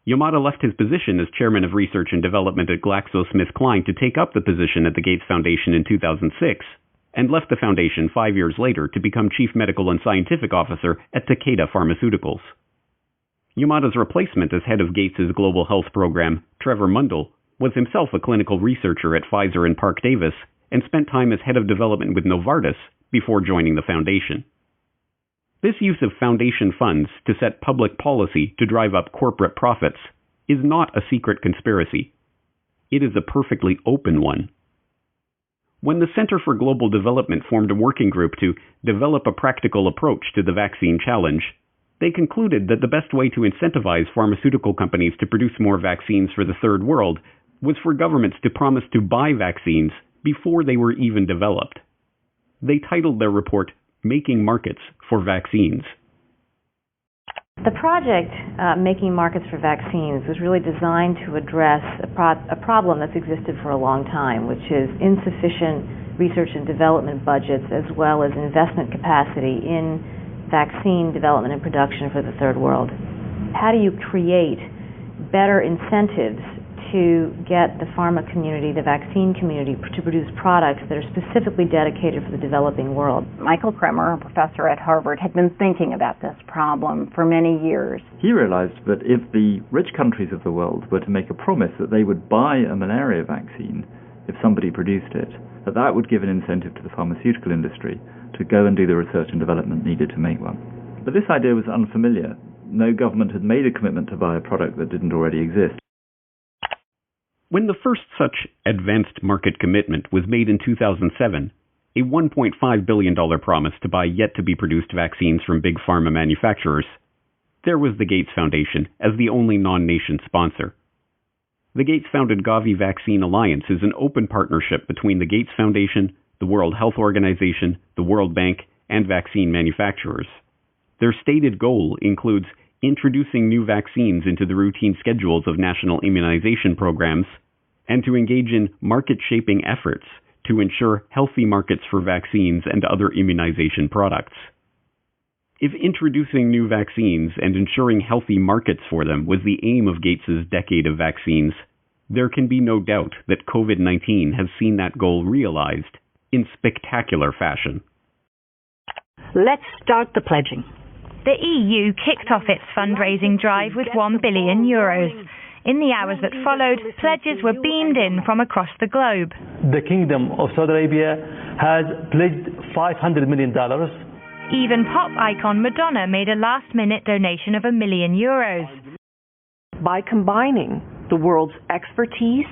Yamada left his position as chairman of research and development at GlaxoSmithKline to take up the position at the Gates Foundation in 2006, and left the foundation 5 years later to become chief medical and scientific officer at Takeda Pharmaceuticals. Yamada's replacement as head of Gates's Global Health Program, Trevor Mundell, was himself a clinical researcher at Pfizer and Park Davis and spent time as head of development with Novartis before joining the foundation. This use of foundation funds to set public policy to drive up corporate profits is not a secret conspiracy. It is a perfectly open one. When the Center for Global Development formed a working group to develop a practical approach to the vaccine challenge, they concluded that the best way to incentivize pharmaceutical companies to produce more vaccines for the Third World was for governments to promise to buy vaccines before they were even developed. They titled their report, Making Markets for Vaccines. The project, Making Markets for Vaccines, was really designed to address a problem that's existed for a long time, which is insufficient research and development budgets as well as investment capacity in vaccine development and production for the Third World. How do you create better incentives to get the pharma community, the vaccine community, to produce products that are specifically dedicated for the developing world? Michael Kremer, a professor at Harvard, had been thinking about this problem for many years. He realized that if the rich countries of the world were to make a promise that they would buy a malaria vaccine if somebody produced it, that would give an incentive to the pharmaceutical industry to go and do the research and development needed to make one. But this idea was unfamiliar. No government had made a commitment to buy a product that didn't already exist. When the first such advanced market commitment was made in 2007, a $1.5 billion promise to buy yet-to-be-produced vaccines from big pharma manufacturers, there was the Gates Foundation as the only non-nation sponsor. The Gates-founded Gavi Vaccine Alliance is an open partnership between the Gates Foundation, the World Health Organization, the World Bank, and vaccine manufacturers. Their stated goal includes introducing new vaccines into the routine schedules of national immunization programs, and to engage in market-shaping efforts to ensure healthy markets for vaccines and other immunization products. If introducing new vaccines and ensuring healthy markets for them was the aim of Gates's decade of vaccines, there can be no doubt that COVID-19 has seen that goal realized in spectacular fashion. Let's start the pledging. The EU kicked off its fundraising drive with €1 billion. In the hours that followed, pledges were beamed in from across the globe. The Kingdom of Saudi Arabia has pledged $500 million. Even pop icon Madonna made a last-minute donation of €1 million. By combining the world's expertise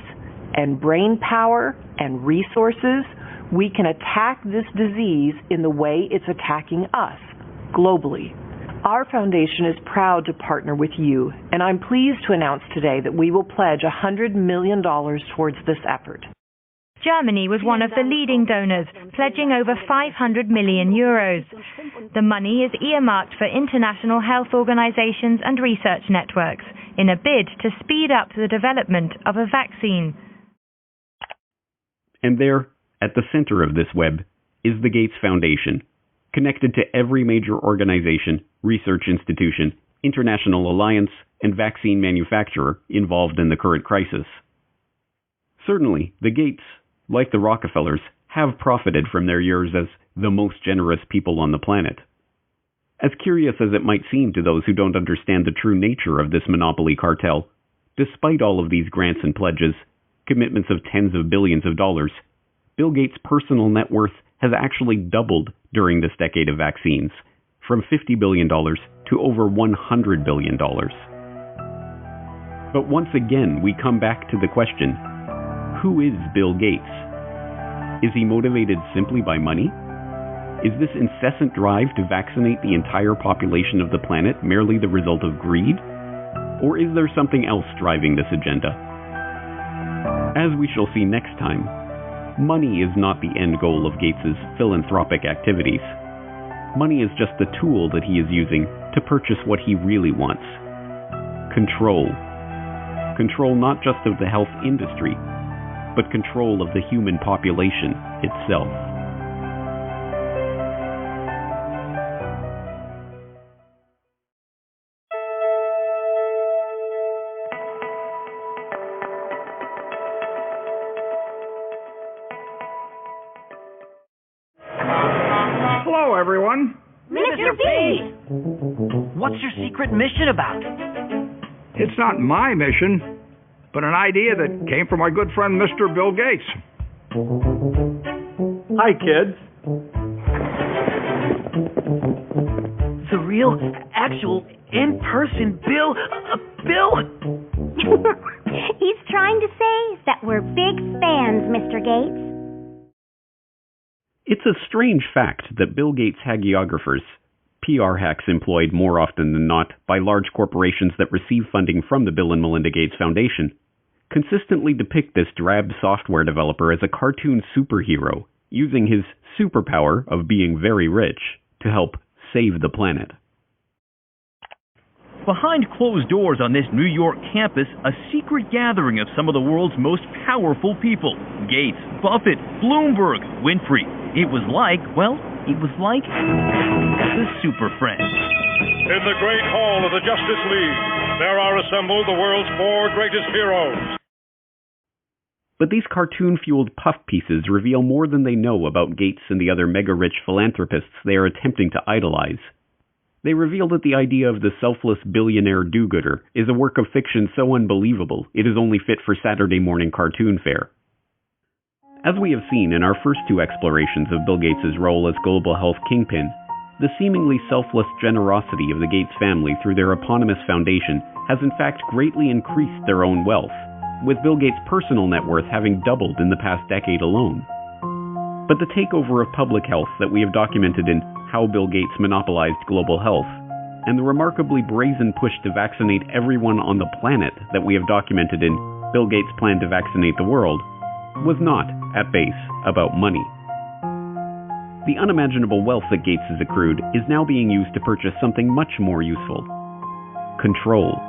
and brain power and resources, we can attack this disease in the way it's attacking us, globally. Our foundation is proud to partner with you, and I'm pleased to announce today that we will pledge $100 million towards this effort. Germany was one of the leading donors, pledging over €500 million. The money is earmarked for international health organizations and research networks in a bid to speed up the development of a vaccine. And there, at the center of this web, is the Gates Foundation, connected to every major organization, research institution, international alliance, and vaccine manufacturer involved in the current crisis. Certainly, the Gates, like the Rockefellers, have profited from their years as the most generous people on the planet. As curious as it might seem to those who don't understand the true nature of this monopoly cartel, despite all of these grants and pledges, commitments of tens of billions of dollars, Bill Gates' personal net worth has actually doubled during this decade of vaccines, from $50 billion to over $100 billion. But once again, we come back to the question, who is Bill Gates? Is he motivated simply by money? Is this incessant drive to vaccinate the entire population of the planet merely the result of greed? Or is there something else driving this agenda? As we shall see next time, money is not the end goal of Gates's philanthropic activities. Money is just the tool that he is using to purchase what he really wants. Control. Control not just of the health industry, but control of the human population itself. Hello, everyone. Mr. B! What's your secret mission about? It's not my mission, but an idea that came from my good friend, Mr. Bill Gates. Hi, kids. The real, actual, in-person Bill... Bill? He's trying to say that we're big fans, Mr. Gates. It's a strange fact that Bill Gates' hagiographers, PR hacks employed more often than not by large corporations that receive funding from the Bill and Melinda Gates Foundation, consistently depict this drab software developer as a cartoon superhero, using his superpower of being very rich to help save the planet. Behind closed doors on this New York campus, a secret gathering of some of the world's most powerful people. Gates, Buffett, Bloomberg, Winfrey. It was like the Super Friends. In the great hall of the Justice League, there are assembled the world's 4 greatest heroes. But these cartoon-fueled puff pieces reveal more than they know about Gates and the other mega-rich philanthropists they are attempting to idolize. They reveal that the idea of the selfless billionaire do-gooder is a work of fiction so unbelievable it is only fit for Saturday morning cartoon fare. As we have seen in our first 2 explorations of Bill Gates' role as global health kingpin, the seemingly selfless generosity of the Gates family through their eponymous foundation has in fact greatly increased their own wealth, with Bill Gates' personal net worth having doubled in the past decade alone. But the takeover of public health that we have documented in How Bill Gates Monopolized Global Health, and the remarkably brazen push to vaccinate everyone on the planet that we have documented in Bill Gates' Plan to Vaccinate the World, was not, at base, about money. The unimaginable wealth that Gates has accrued is now being used to purchase something much more useful. Control.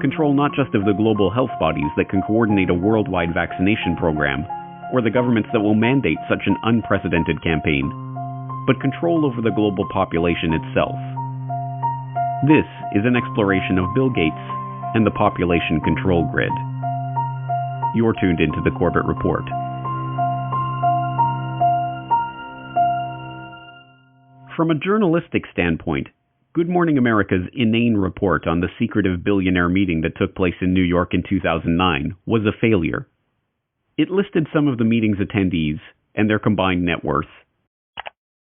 Control not just of the global health bodies that can coordinate a worldwide vaccination program, or the governments that will mandate such an unprecedented campaign, but control over the global population itself. This is an exploration of Bill Gates and the population control grid. You're tuned into the Corbett Report. From a journalistic standpoint, Good Morning America's inane report on the secretive billionaire meeting that took place in New York in 2009 was a failure. It listed some of the meeting's attendees and their combined net worth.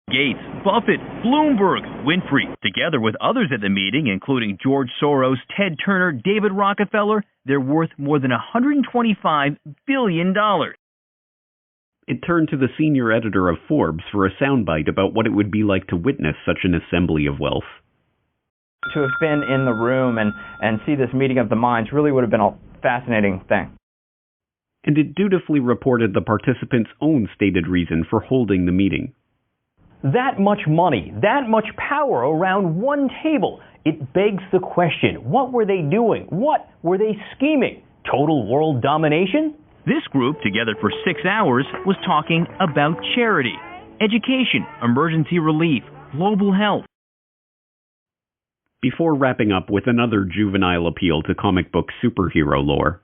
Gates, Buffett, Bloomberg, Winfrey, together with others at the meeting, including George Soros, Ted Turner, David Rockefeller, they're worth more than $125 billion. It turned to the senior editor of Forbes for a soundbite about what it would be like to witness such an assembly of wealth. To have been in the room and see this meeting of the minds really would have been a fascinating thing. And it dutifully reported the participants' own stated reason for holding the meeting. That much money, that much power around one table. It begs the question, what were they doing? What were they scheming? Total world domination? This group, together for 6 hours, was talking about charity, education, emergency relief, global health. Before wrapping up with another juvenile appeal to comic book superhero lore.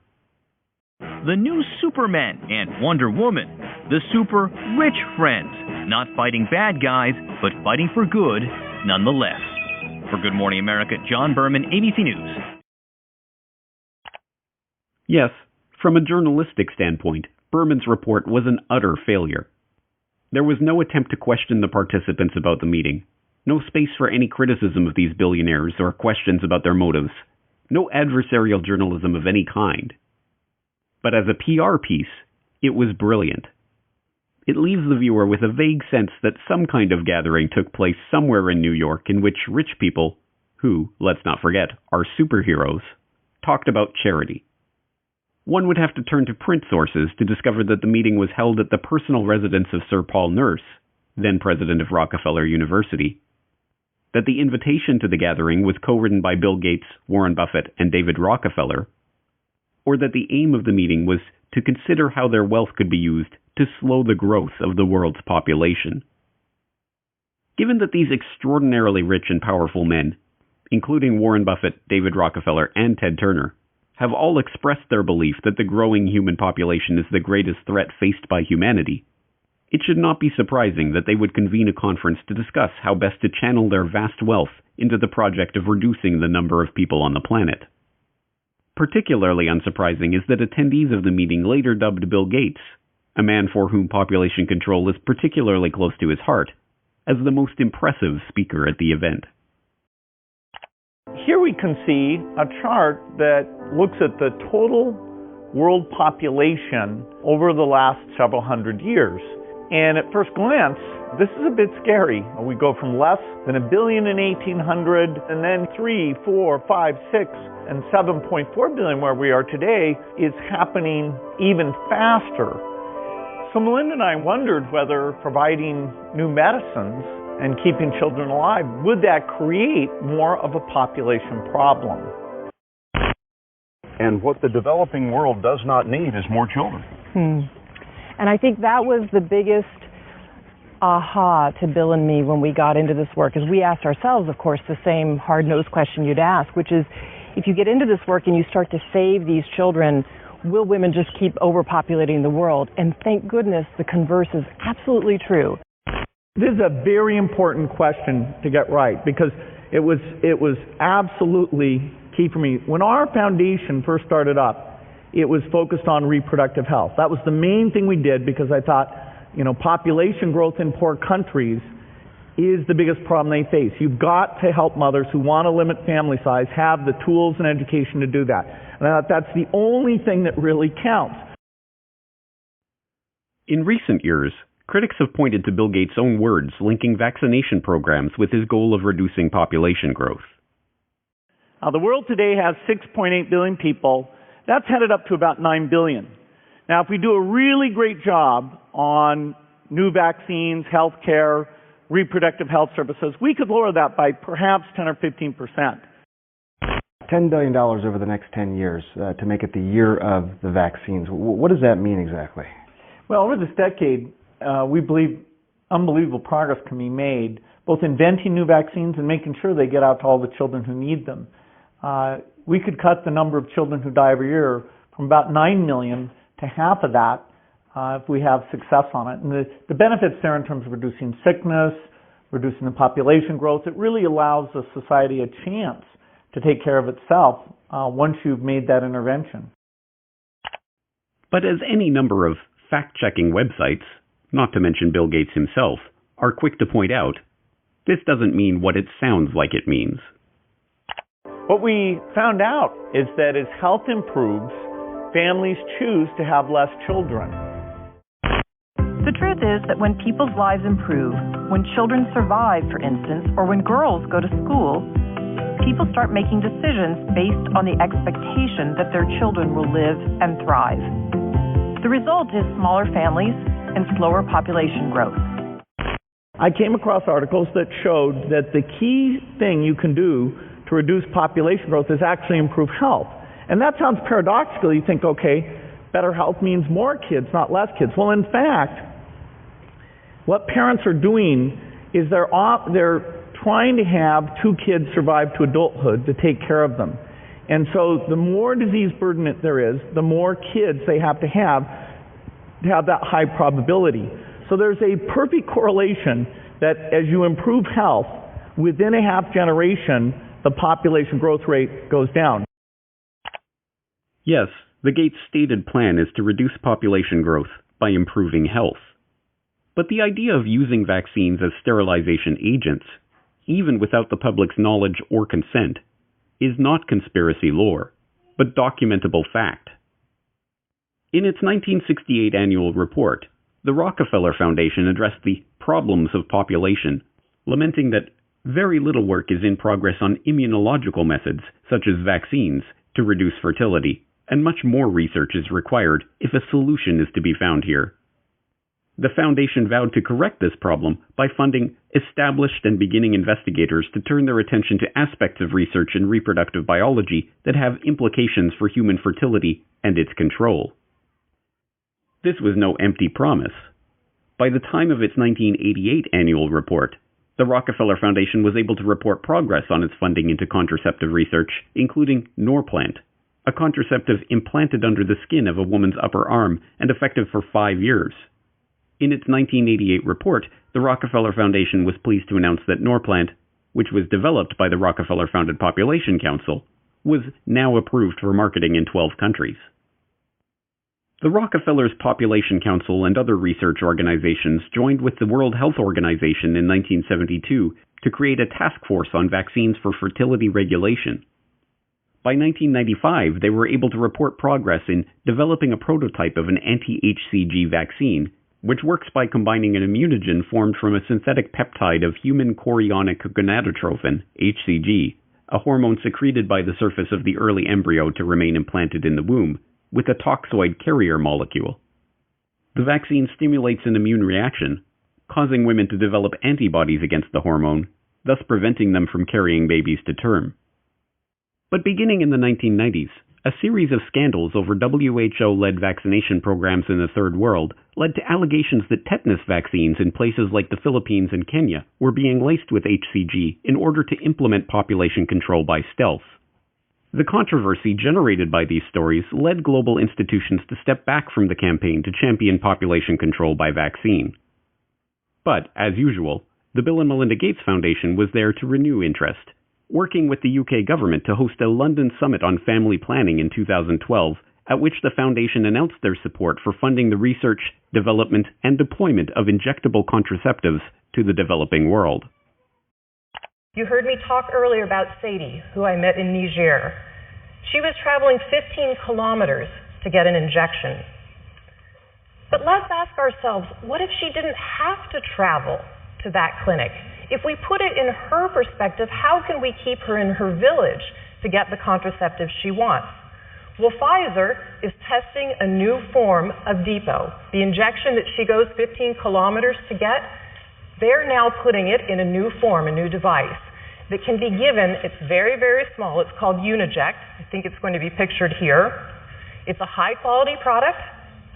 The new Superman and Wonder Woman, the super rich friends, not fighting bad guys, but fighting for good nonetheless. For Good Morning America, John Berman, ABC News. Yes, from a journalistic standpoint, Berman's report was an utter failure. There was no attempt to question the participants about the meeting, no space for any criticism of these billionaires or questions about their motives. no adversarial journalism of any kind. But as a PR piece, it was brilliant. It leaves the viewer with a vague sense that some kind of gathering took place somewhere in New York in which rich people, who, let's not forget, are superheroes, talked about charity. One would have to turn to print sources to discover that the meeting was held at the personal residence of Sir Paul Nurse, then president of Rockefeller University, that the invitation to the gathering was co-written by Bill Gates, Warren Buffett, and David Rockefeller, or that the aim of the meeting was to consider how their wealth could be used to slow the growth of the world's population. Given that these extraordinarily rich and powerful men, including Warren Buffett, David Rockefeller, and Ted Turner, have all expressed their belief that the growing human population is the greatest threat faced by humanity, it should not be surprising that they would convene a conference to discuss how best to channel their vast wealth into the project of reducing the number of people on the planet. Particularly unsurprising is that attendees of the meeting later dubbed Bill Gates, a man for whom population control is particularly close to his heart, as the most impressive speaker at the event. Here we can see a chart that looks at the total world population over the last several hundred years. And at first glance, this is a bit scary. We go from less than 1 billion in 1800, and then 3, 4, 5, 6, and 7.4 billion where we are today is happening even faster. So Melinda and I wondered whether providing new medicines and keeping children alive, would that create more of a population problem? And what the developing world does not need is more children. And I think that was the biggest aha to Bill and me when we got into this work, is we asked ourselves, of course, the same hard-nosed question you'd ask, which is, if you get into this work and you start to save these children, will women just keep overpopulating the world? And thank goodness the converse is absolutely true. This is a very important question to get right, because it was absolutely key for me. When our foundation first started up, it was focused on reproductive health. That was the main thing we did, because I thought, population growth in poor countries is the biggest problem they face. You've got to help mothers who want to limit family size have the tools and education to do that. And I thought that's the only thing that really counts. In recent years, critics have pointed to Bill Gates' own words linking vaccination programs with his goal of reducing population growth. Now, the world today has 6.8 billion people. That's headed up to about 9 billion. Now, if we do a really great job on new vaccines, health care, reproductive health services, we could lower that by perhaps 10 or 15%. $10 billion over the next 10 years to make it the year of the vaccines. What does that mean exactly? Well, over this decade, we believe unbelievable progress can be made, both inventing new vaccines and making sure they get out to all the children who need them. We could cut the number of children who die every year from about 9 million to half of that if we have success on it. And the benefits there in terms of reducing sickness, reducing the population growth, it really allows the society a chance to take care of itself once you've made that intervention. But as any number of fact-checking websites, not to mention Bill Gates himself, are quick to point out, this doesn't mean what it sounds like it means. What we found out is that as health improves, families choose to have less children. The truth is that when people's lives improve, when children survive, for instance, or when girls go to school, people start making decisions based on the expectation that their children will live and thrive. The result is smaller families and slower population growth. I came across articles that showed that the key thing you can do to reduce population growth is actually improve health. And that sounds paradoxical. You think, okay, better health means more kids, not less kids. Well, in fact, what parents are doing is they're trying to have 2 kids survive to adulthood to take care of them. And so the more disease burden there is, the more kids they have to have that high probability. So there's a perfect correlation that as you improve health, within a half generation, the population growth rate goes down. Yes, the Gates stated plan is to reduce population growth by improving health. But the idea of using vaccines as sterilization agents, even without the public's knowledge or consent, is not conspiracy lore, but documentable fact. In its 1968 annual report, the Rockefeller Foundation addressed the problems of population, lamenting that very little work is in progress on immunological methods, such as vaccines, to reduce fertility, and much more research is required if a solution is to be found here. The Foundation vowed to correct this problem by funding established and beginning investigators to turn their attention to aspects of research in reproductive biology that have implications for human fertility and its control. This was no empty promise. By the time of its 1988 annual report, the Rockefeller Foundation was able to report progress on its funding into contraceptive research, including Norplant, a contraceptive implanted under the skin of a woman's upper arm and effective for 5 years. In its 1988 report, the Rockefeller Foundation was pleased to announce that Norplant, which was developed by the Rockefeller-founded Population Council, was now approved for marketing in 12 countries. The Rockefeller's Population Council and other research organizations joined with the World Health Organization in 1972 to create a task force on vaccines for fertility regulation. By 1995, they were able to report progress in developing a prototype of an anti-HCG vaccine, which works by combining an immunogen formed from a synthetic peptide of human chorionic gonadotrophin, HCG, a hormone secreted by the surface of the early embryo to remain implanted in the womb, with a toxoid carrier molecule. The vaccine stimulates an immune reaction, causing women to develop antibodies against the hormone, thus preventing them from carrying babies to term. But beginning in the 1990s, a series of scandals over WHO-led vaccination programs in the Third World led to allegations that tetanus vaccines in places like the Philippines and Kenya were being laced with HCG in order to implement population control by stealth. The controversy generated by these stories led global institutions to step back from the campaign to champion population control by vaccine. But, as usual, the Bill and Melinda Gates Foundation was there to renew interest, working with the UK government to host a London summit on family planning in 2012, at which the foundation announced their support for funding the research, development, and deployment of injectable contraceptives to the developing world. You heard me talk earlier about Sadie, who I met in Niger. She was traveling 15 kilometers to get an injection. But let's ask ourselves, what if she didn't have to travel to that clinic? If we put it in her perspective, how can we keep her in her village to get the contraceptive she wants? Well, Pfizer is testing a new form of depot. The injection that she goes 15 kilometers to get, they're now putting it in a new form, a new device that can be given. It's very, very small. It's called Uniject. I think it's going to be pictured here. It's a high-quality product.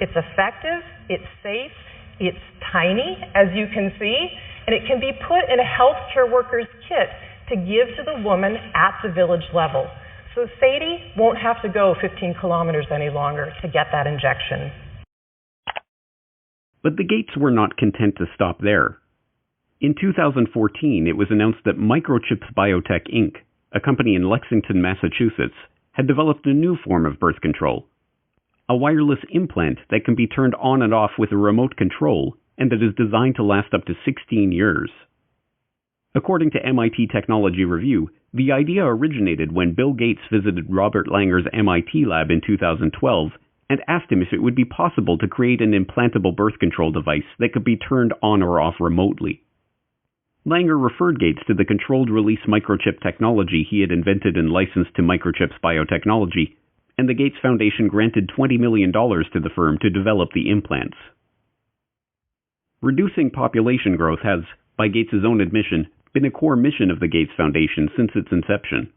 It's effective. It's safe. It's tiny, as you can see, and it can be put in a healthcare worker's kit to give to the woman at the village level. So Sadie won't have to go 15 kilometers any longer to get that injection. But the Gates were not content to stop there. In 2014, it was announced that Microchips Biotech Inc., a company in Lexington, Massachusetts, had developed a new form of birth control, a wireless implant that can be turned on and off with a remote control and that is designed to last up to 16 years. According to MIT Technology Review, the idea originated when Bill Gates visited Robert Langer's MIT lab in 2012 and asked him if it would be possible to create an implantable birth control device that could be turned on or off remotely. Langer referred Gates to the controlled-release microchip technology he had invented and licensed to Microchips Biotechnology, and the Gates Foundation granted $20 million to the firm to develop the implants. Reducing population growth has, by Gates' own admission, been a core mission of the Gates Foundation since its inception.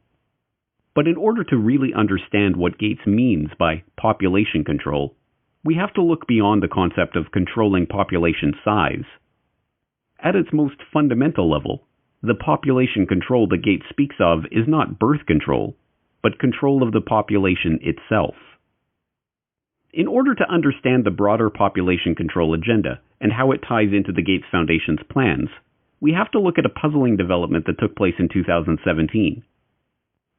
But in order to really understand what Gates means by population control, we have to look beyond the concept of controlling population size. At its most fundamental level, the population control that Gates speaks of is not birth control, but control of the population itself. In order to understand the broader population control agenda and how it ties into the Gates Foundation's plans, we have to look at a puzzling development that took place in 2017.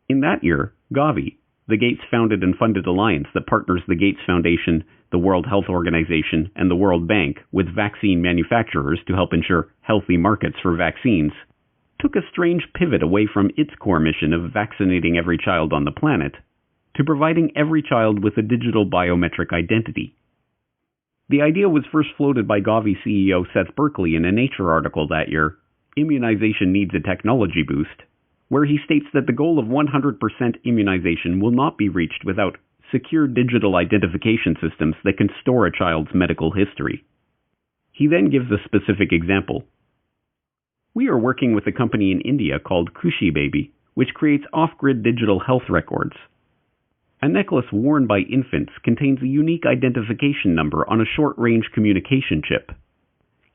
In that year, Gavi, the Gates-founded and funded alliance that partners the Gates Foundation, the World Health Organization, and the World Bank with vaccine manufacturers to help ensure healthy markets for vaccines, took a strange pivot away from its core mission of vaccinating every child on the planet to providing every child with a digital biometric identity. The idea was first floated by Gavi CEO Seth Berkley in a Nature article that year, Immunization Needs a Technology Boost, where he states that the goal of 100% immunization will not be reached without secure digital identification systems that can store a child's medical history. He then gives a specific example. We are working with a company in India called Kushi Baby, which creates off-grid digital health records. A necklace worn by infants contains a unique identification number on a short-range communication chip.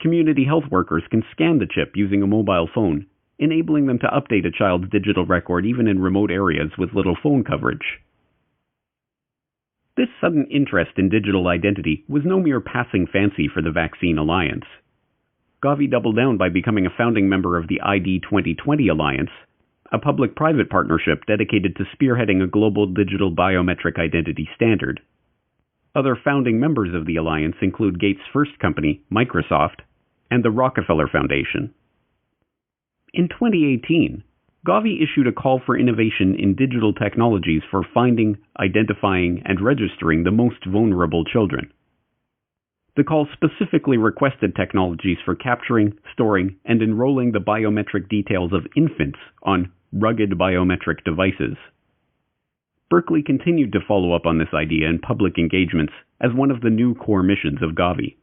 Community health workers can scan the chip using a mobile phone, enabling them to update a child's digital record even in remote areas with little phone coverage. This sudden interest in digital identity was no mere passing fancy for the Vaccine Alliance. Gavi doubled down by becoming a founding member of the ID 2020 Alliance, a public-private partnership dedicated to spearheading a global digital biometric identity standard. Other founding members of the alliance include Gates' first company, Microsoft, and the Rockefeller Foundation. In 2018, Gavi issued a call for innovation in digital technologies for finding, identifying, and registering the most vulnerable children. The call specifically requested technologies for capturing, storing, and enrolling the biometric details of infants on rugged biometric devices. Berkeley continued to follow up on this idea in public engagements as one of the new core missions of Gavi.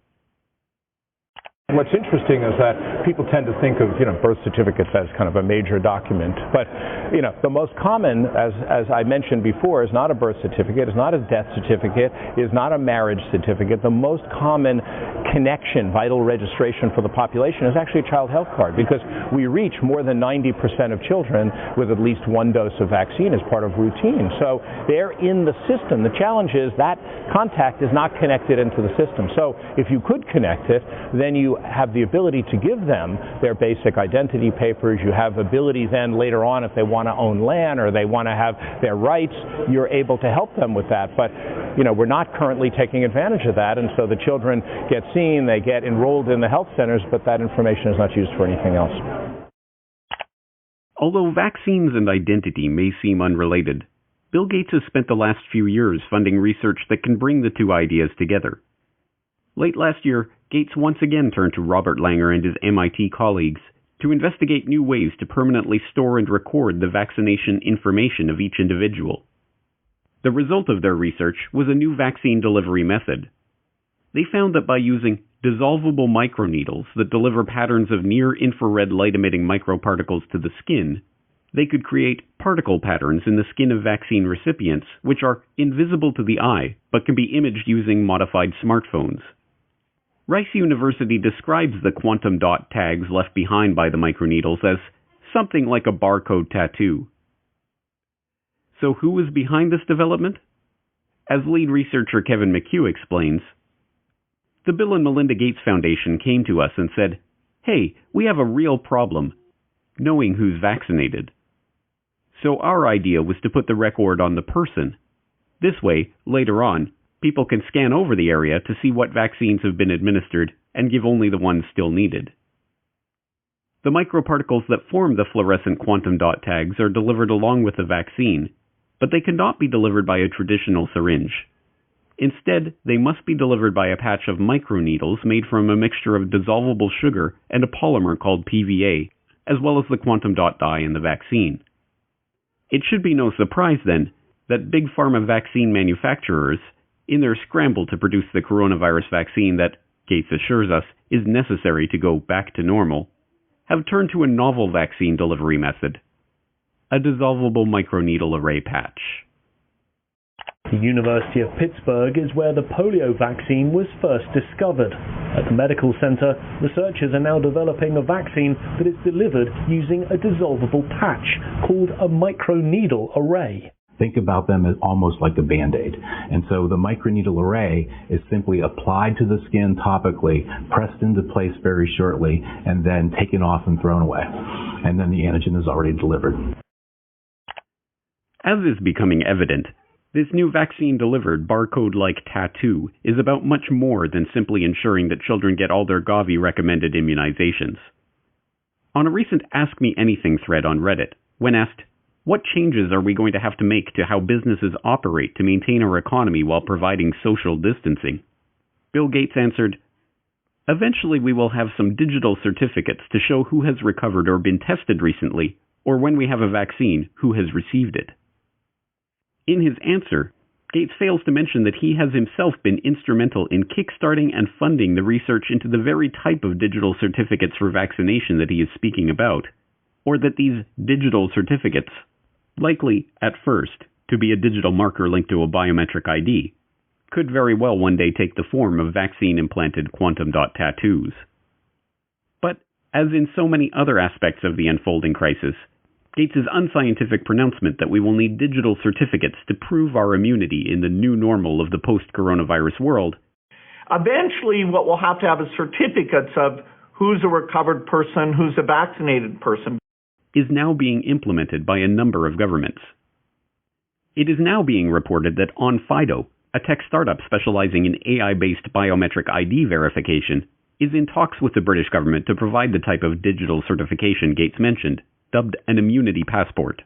What's interesting is that people tend to think of, birth certificates as kind of a major document, but, the most common, as I mentioned before, is not a birth certificate, is not a death certificate, is not a marriage certificate. The most common connection, vital registration for the population is actually a child health card, because we reach more than 90% of children with at least one dose of vaccine as part of routine. So they're in the system. The challenge is that contact is not connected into the system. So if you could connect it, then you have the ability to give them their basic identity papers. You have ability then later on, if they want to own land or they want to have their rights, you're able to help them with that. But we're not currently taking advantage of that, and so the children get seen, they get enrolled in the health centers, but that information is not used for anything else. Although vaccines and identity may seem unrelated, Bill Gates has spent the last few years funding research that can bring the two ideas together. Late last year, Gates once again turned to Robert Langer and his MIT colleagues to investigate new ways to permanently store and record the vaccination information of each individual. The result of their research was a new vaccine delivery method. They found that by using dissolvable microneedles that deliver patterns of near-infrared light-emitting microparticles to the skin, they could create particle patterns in the skin of vaccine recipients which are invisible to the eye but can be imaged using modified smartphones. Rice University describes the quantum dot tags left behind by the microneedles as something like a barcode tattoo. So who was behind this development? As lead researcher Kevin McHugh explains, the Bill and Melinda Gates Foundation came to us and said, "Hey, we have a real problem, knowing who's vaccinated." So our idea was to put the record on the person. This way, later on, people can scan over the area to see what vaccines have been administered and give only the ones still needed. The microparticles that form the fluorescent quantum dot tags are delivered along with the vaccine, but they cannot be delivered by a traditional syringe. Instead, they must be delivered by a patch of microneedles made from a mixture of dissolvable sugar and a polymer called PVA, as well as the quantum dot dye in the vaccine. It should be no surprise, then, that big pharma vaccine manufacturers, in their scramble to produce the coronavirus vaccine that, Gates assures us, is necessary to go back to normal, have turned to a novel vaccine delivery method, a dissolvable microneedle array patch. The University of Pittsburgh is where the polio vaccine was first discovered. At the medical center, researchers are now developing a vaccine that is delivered using a dissolvable patch called a microneedle array. Think about them as almost like a Band-Aid. And so the microneedle array is simply applied to the skin topically, pressed into place very shortly, and then taken off and thrown away. And then the antigen is already delivered. As is becoming evident, this new vaccine-delivered barcode-like tattoo is about much more than simply ensuring that children get all their Gavi-recommended immunizations. On a recent Ask Me Anything thread on Reddit, when asked, "What changes are we going to have to make to how businesses operate to maintain our economy while providing social distancing?" Bill Gates answered, "Eventually we will have some digital certificates to show who has recovered or been tested recently, or when we have a vaccine, who has received it." In his answer, Gates fails to mention that he has himself been instrumental in kickstarting and funding the research into the very type of digital certificates for vaccination that he is speaking about, or that these digital certificates, likely at first to be a digital marker linked to a biometric ID, could very well one day take the form of vaccine-implanted quantum dot tattoos. But, as in so many other aspects of the unfolding crisis, Gates' unscientific pronouncement that we will need digital certificates to prove our immunity in the new normal of the post-coronavirus world. Eventually, what we'll have to have is certificates of who's a recovered person, who's a vaccinated person. Is now being implemented by a number of governments. It is now being reported that OnFido, a tech startup specializing in AI-based biometric ID verification, is in talks with the British government to provide the type of digital certification Gates mentioned, dubbed an immunity passport.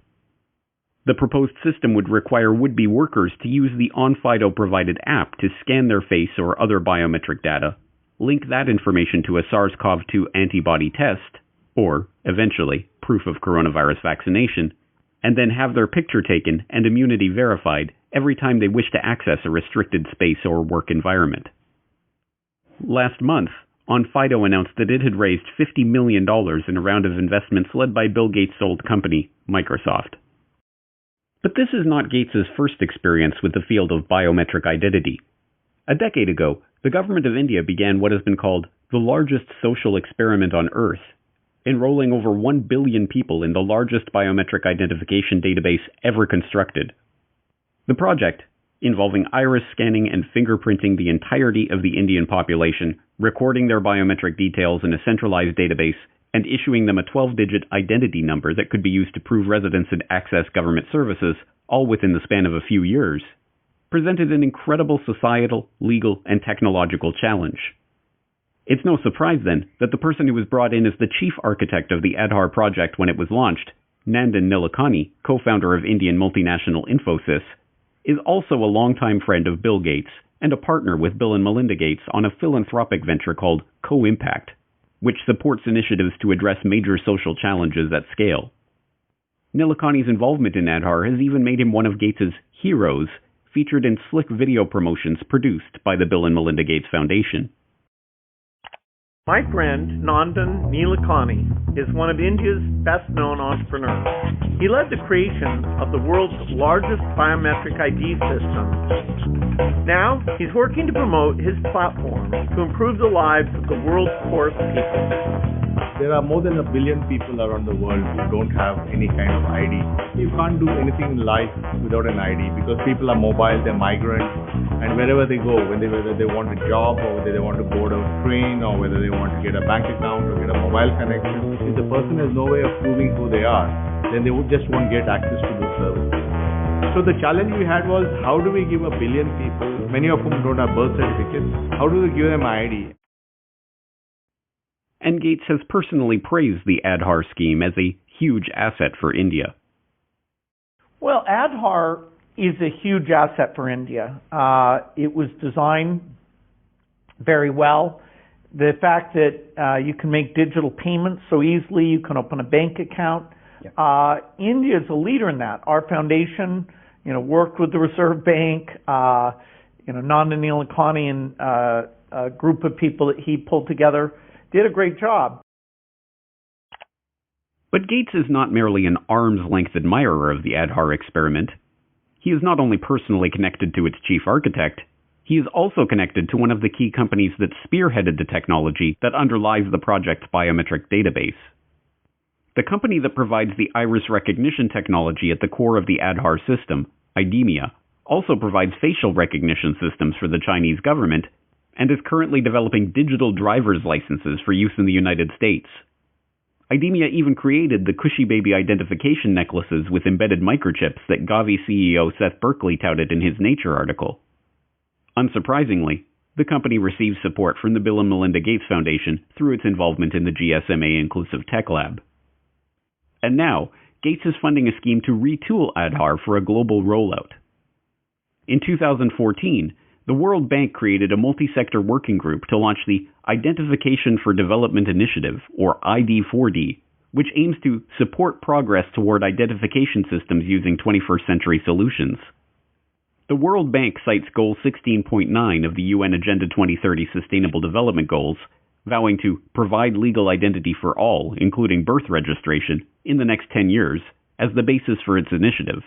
The proposed system would require would-be workers to use the OnFido-provided app to scan their face or other biometric data, link that information to a SARS-CoV-2 antibody test, or, eventually, proof of coronavirus vaccination, and then have their picture taken and immunity verified every time they wish to access a restricted space or work environment. Last month, OnFido announced that it had raised $50 million in a round of investments led by Bill Gates' old company, Microsoft. But this is not Gates' first experience with the field of biometric identity. A decade ago, the government of India began what has been called the largest social experiment on Earth, enrolling over 1 billion people in the largest biometric identification database ever constructed. The project, involving iris scanning and fingerprinting the entirety of the Indian population, recording their biometric details in a centralized database, and issuing them a 12-digit identity number that could be used to prove residence and access government services, all within the span of a few years, presented an incredible societal, legal, and technological challenge. It's no surprise, then, that the person who was brought in as the chief architect of the Aadhaar project when it was launched, Nandan Nilekani, co-founder of Indian multinational Infosys, is also a longtime friend of Bill Gates and a partner with Bill and Melinda Gates on a philanthropic venture called Co-Impact, which supports initiatives to address major social challenges at scale. Nilekani's involvement in Aadhaar has even made him one of Gates' heroes, featured in slick video promotions produced by the Bill and Melinda Gates Foundation. My friend, Nandan Nilekani, is one of India's best-known entrepreneurs. He led the creation of the world's largest biometric ID system. Now, he's working to promote his platform to improve the lives of the world's poorest people. There are more than 1 billion people around the world who don't have any kind of ID. You can't do anything in life without an ID because people are mobile, they're migrants, and wherever they go, whether they want a job or whether they want to board a train or whether they want to get a bank account or get a mobile connection, if the person has no way of proving who they are, then they just won't get access to those services. So the challenge we had was, how do we give 1 billion people, many of whom don't have birth certificates, how do we give them ID? And Gates has personally praised the Aadhaar scheme as a huge asset for India. Well, Aadhaar is a huge asset for India. It was designed very well. The fact that you can make digital payments so easily, you can open a bank account. India is a leader in that. Our foundation, worked with the Reserve Bank. Nandan Nilekani and a group of people that he pulled together did a great job. But Gates is not merely an arm's-length admirer of the Aadhaar experiment. He is not only personally connected to its chief architect, he is also connected to one of the key companies that spearheaded the technology that underlies the project's biometric database. The company that provides the iris recognition technology at the core of the Aadhaar system, ادناه, also provides facial recognition systems for the Chinese government and is currently developing digital driver's licenses for use in the United States. ادناه even created the Cushy Baby identification necklaces with embedded microchips that Gavi CEO Seth Berkley touted in his Nature article. Unsurprisingly, The company receives support from the Bill and Melinda Gates Foundation through its involvement in the GSMA Inclusive Tech Lab. And now, Gates is funding a scheme to retool Aadhaar for a global rollout. In 2014, the World Bank created a multi-sector working group to launch the Identification for Development Initiative, or ID4D, which aims to support progress toward identification systems using 21st century solutions. The World Bank cites Goal 16.9 of the UN Agenda 2030 Sustainable Development Goals, vowing to provide legal identity for all, including birth registration, in the next 10 years, as the basis for its initiative.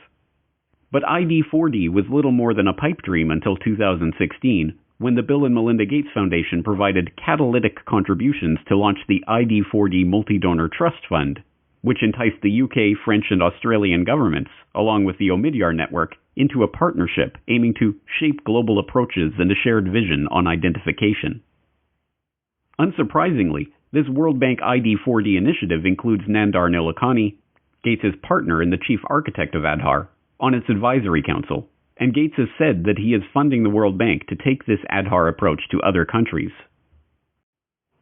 But ID4D was little more than a pipe dream until 2016, when the Bill and Melinda Gates Foundation provided catalytic contributions to launch the ID4D Multi-Donor Trust Fund, which enticed the UK, French, and Australian governments, along with the Omidyar network, into a partnership aiming to shape global approaches and a shared vision on identification. Unsurprisingly, this World Bank ID4D initiative includes Nandar Nilekani, Gates' partner and the chief architect of Aadhaar, on its advisory council, and Gates has said that he is funding the World Bank to take this Aadhaar approach to other countries.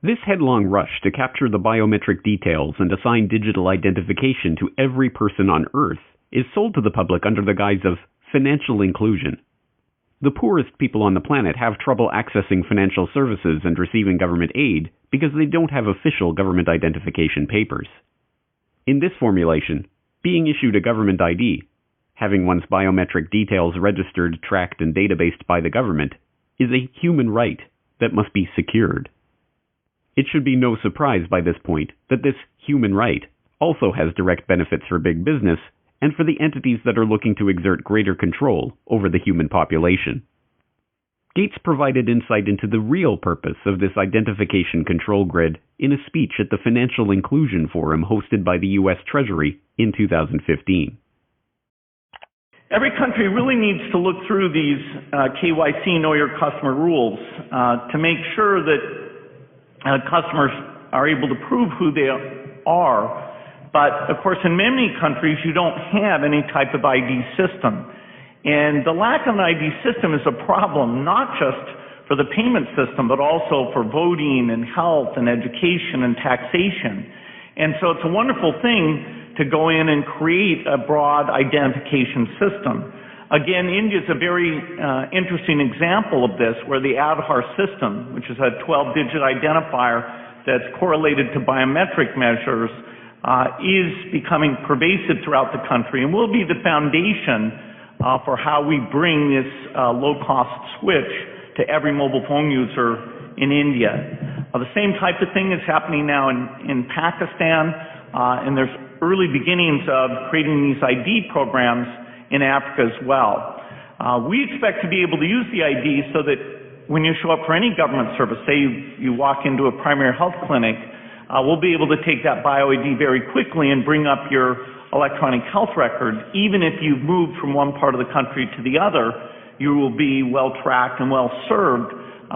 This headlong rush to capture the biometric details and assign digital identification to every person on Earth is sold to the public under the guise of financial inclusion. The poorest people on the planet have trouble accessing financial services and receiving government aid because they don't have official government identification papers. In this formulation, being issued a government ID, having one's biometric details registered, tracked, and databased by the government, is a human right that must be secured. It should be no surprise by this point that this human right also has direct benefits for big business and for the entities that are looking to exert greater control over the human population. Gates provided insight into the real purpose of this identification control grid in a speech at the Financial Inclusion Forum hosted by the U.S. Treasury in 2015. Every country really needs to look through these KYC Know Your Customer rules to make sure that customers are able to prove who they are. But, of course, in many countries, you don't have any type of ID system. And the lack of an ID system is a problem, not just for the payment system, but also for voting and health and education and taxation. And so it's a wonderful thing to go in and create a broad identification system. Again, India is a very interesting example of this, where the Aadhaar system, which is a 12-digit identifier that's correlated to biometric measures, is becoming pervasive throughout the country and will be the foundation for how we bring this low-cost switch to every mobile phone user in India. The same type of thing is happening now in Pakistan, and there's early beginnings of creating these ID programs in Africa as well. We expect to be able to use the ID so that when you show up for any government service, say you walk into a primary health clinic, we'll be able to take that bio-ID very quickly and bring up your electronic health record. Even if you've moved from one part of the country to the other, you will be well tracked and well served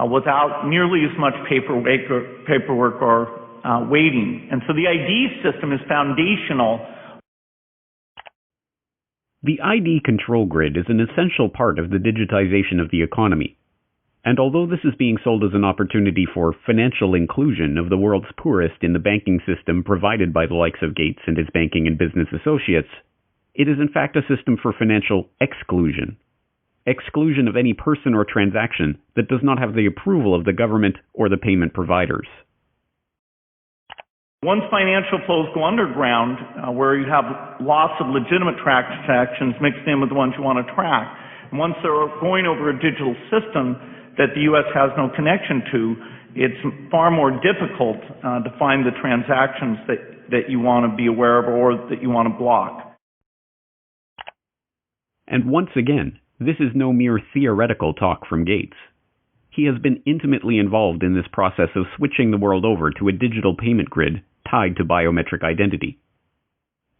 without nearly as much paperwork or waiting. And so the ID system is foundational. The ID control grid is an essential part of the digitization of the economy. And although this is being sold as an opportunity for financial inclusion of the world's poorest in the banking system provided by the likes of Gates and his banking and business associates, it is in fact a system for financial exclusion. Exclusion of any person or transaction that does not have the approval of the government or the payment providers. Once financial flows go underground, where you have lots of legitimate transactions mixed in with the ones you want to track, and once they're going over a digital system that the U.S. has no connection to, it's far more difficult to find the transactions that you want to be aware of or that you want to block. And once again, this is no mere theoretical talk from Gates. He has been intimately involved in this process of switching the world over to a digital payment grid tied to biometric identity.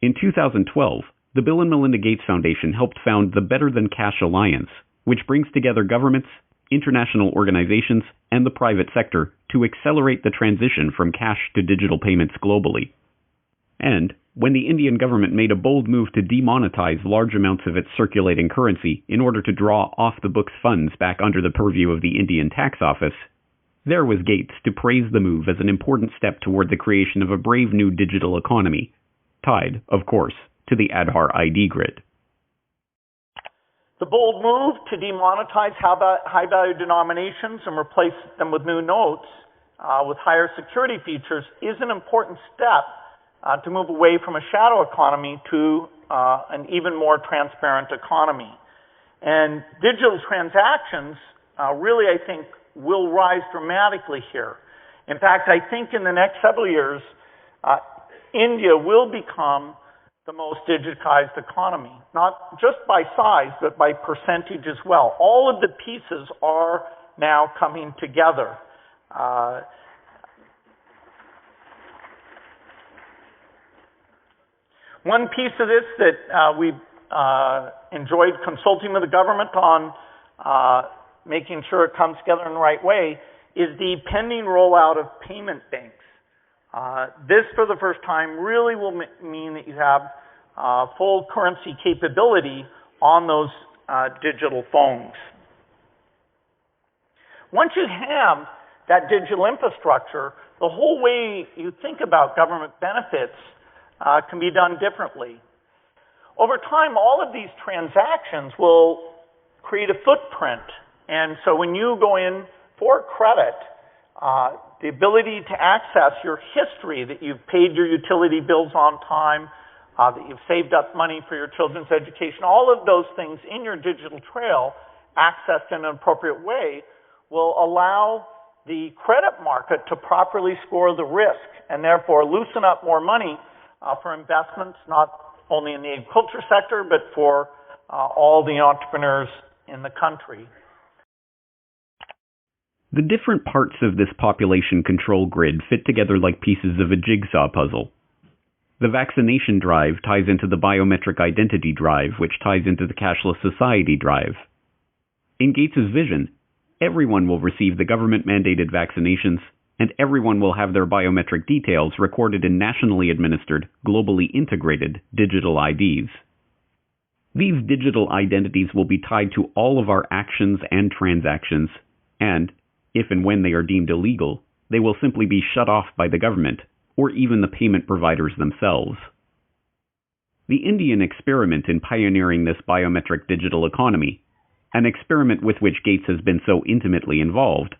In 2012, the Bill and Melinda Gates Foundation helped found the Better Than Cash Alliance, which brings together governments, international organizations, and the private sector to accelerate the transition from cash to digital payments globally. And, when the Indian government made a bold move to demonetize large amounts of its circulating currency in order to draw off-the-books funds back under the purview of the Indian Tax Office, there was Gates to praise the move as an important step toward the creation of a brave new digital economy, tied, of course, to the Aadhaar ID grid. The bold move to demonetize high-value denominations and replace them with new notes with higher security features is an important step to move away from a shadow economy to an even more transparent economy. And digital transactions really, I think, will rise dramatically here. In fact, I think in the next several years, India will become the most digitized economy, not just by size, but by percentage as well. All of the pieces are now coming together. One piece of this that we've enjoyed consulting with the government on making sure it comes together in the right way is the pending rollout of payment banks. This, for the first time, really will mean that you have full currency capability on those digital phones. Once you have that digital infrastructure, the whole way you think about government benefits can be done differently. Over time, all of these transactions will create a footprint. And so when you go in for credit, the ability to access your history, that you've paid your utility bills on time, that you've saved up money for your children's education, all of those things in your digital trail, accessed in an appropriate way, will allow the credit market to properly score the risk and therefore loosen up more money for investments, not only in the agriculture sector, but for all the entrepreneurs in the country. The different parts of this population control grid fit together like pieces of a jigsaw puzzle. The vaccination drive ties into the biometric identity drive, which ties into the cashless society drive. In Gates's vision, everyone will receive the government-mandated vaccinations, and everyone will have their biometric details recorded in nationally administered, globally integrated digital IDs. These digital identities will be tied to all of our actions and transactions, and, if and when they are deemed illegal, they will simply be shut off by the government, or even the payment providers themselves. The Indian experiment in pioneering this biometric digital economy, an experiment with which Gates has been so intimately involved,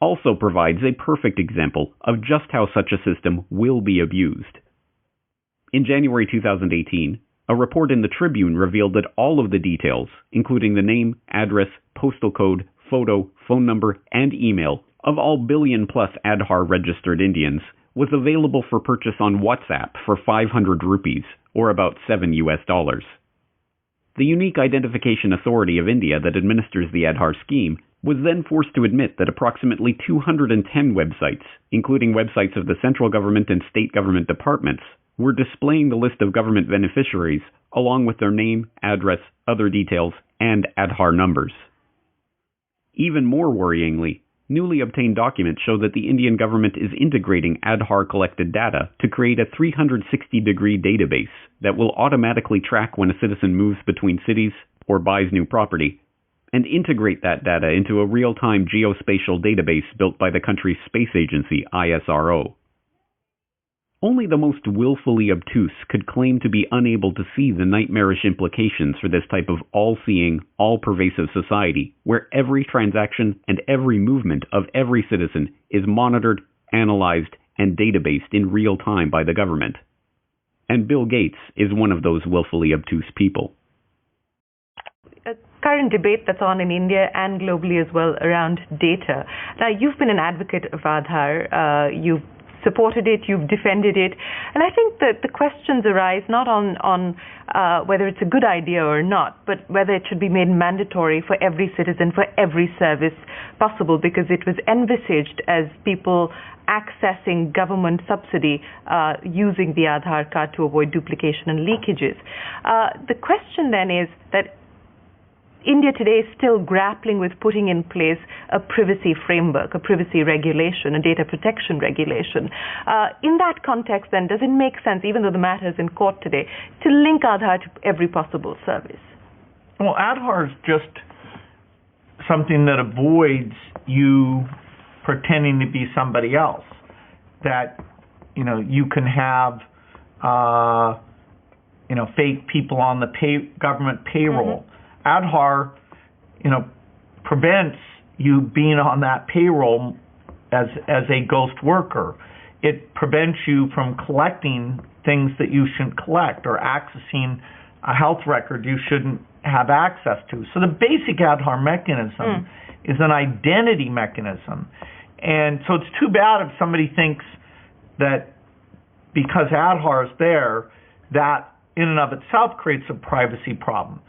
also provides a perfect example of just how such a system will be abused. In January 2018, a report in the Tribune revealed that all of the details, including the name, address, postal code, photo, phone number, and email of all billion-plus Aadhaar-registered Indians, was available for purchase on WhatsApp for 500 rupees, or about $7 US. The Unique Identification Authority of India that administers the Aadhaar scheme was then forced to admit that approximately 210 websites, including websites of the central government and state government departments, were displaying the list of government beneficiaries along with their name, address, other details, and Aadhaar numbers. Even more worryingly, newly obtained documents show that the Indian government is integrating Aadhaar-collected data to create a 360-degree database that will automatically track when a citizen moves between cities or buys new property, and integrate that data into a real-time geospatial database built by the country's space agency, ISRO. Only the most willfully obtuse could claim to be unable to see the nightmarish implications for this type of all-seeing, all-pervasive society, where every transaction and every movement of every citizen is monitored, analyzed, and databased in real time by the government. And Bill Gates is one of those willfully obtuse people. A current debate that's on in India and globally as well around data. Now, you've been an advocate of Aadhaar. You've supported it, you've defended it, and I think that the questions arise not on whether it's a good idea or not, but whether it should be made mandatory for every citizen, for every service possible, because it was envisaged as people accessing government subsidy using the Aadhaar card to avoid duplication and leakages. The question then is that India today is still grappling with putting in place a privacy framework, a privacy regulation, a data protection regulation. In that context, then, does it make sense, even though the matter is in court today, to link Aadhaar to every possible service? Well, Aadhaar is just something that avoids you pretending to be somebody else. That, you can have, fake people on the government payroll. Aadhaar, prevents you being on that payroll as a ghost worker. It prevents you from collecting things that you shouldn't collect or accessing a health record you shouldn't have access to. So the basic Aadhaar mechanism is an identity mechanism. And so it's too bad if somebody thinks that because Aadhaar is there, that in and of itself creates a privacy problem.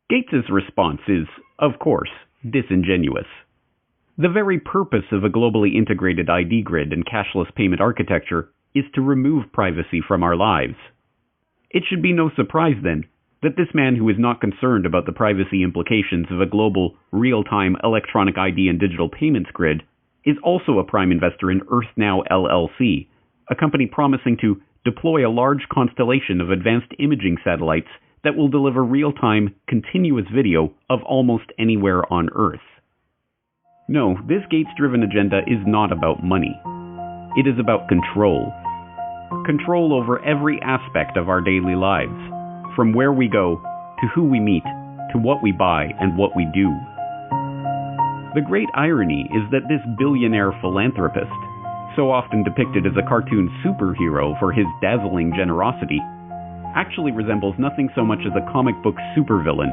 Gates's response is, of course, disingenuous. The very purpose of a globally integrated ID grid and cashless payment architecture is to remove privacy from our lives. It should be no surprise, then, that this man who is not concerned about the privacy implications of a global, real-time electronic ID and digital payments grid is also a prime investor in ardnah LLC, a company promising to deploy a large constellation of advanced imaging satellites that will deliver real-time, continuous video of almost anywhere on Earth. No, this Gates-driven agenda is not about money. It is about control. Control over every aspect of our daily lives, from where we go, to who we meet, to what we buy and what we do. The great irony is that this billionaire philanthropist, so often depicted as a cartoon superhero for his dazzling generosity, actually resembles nothing so much as a comic book supervillain,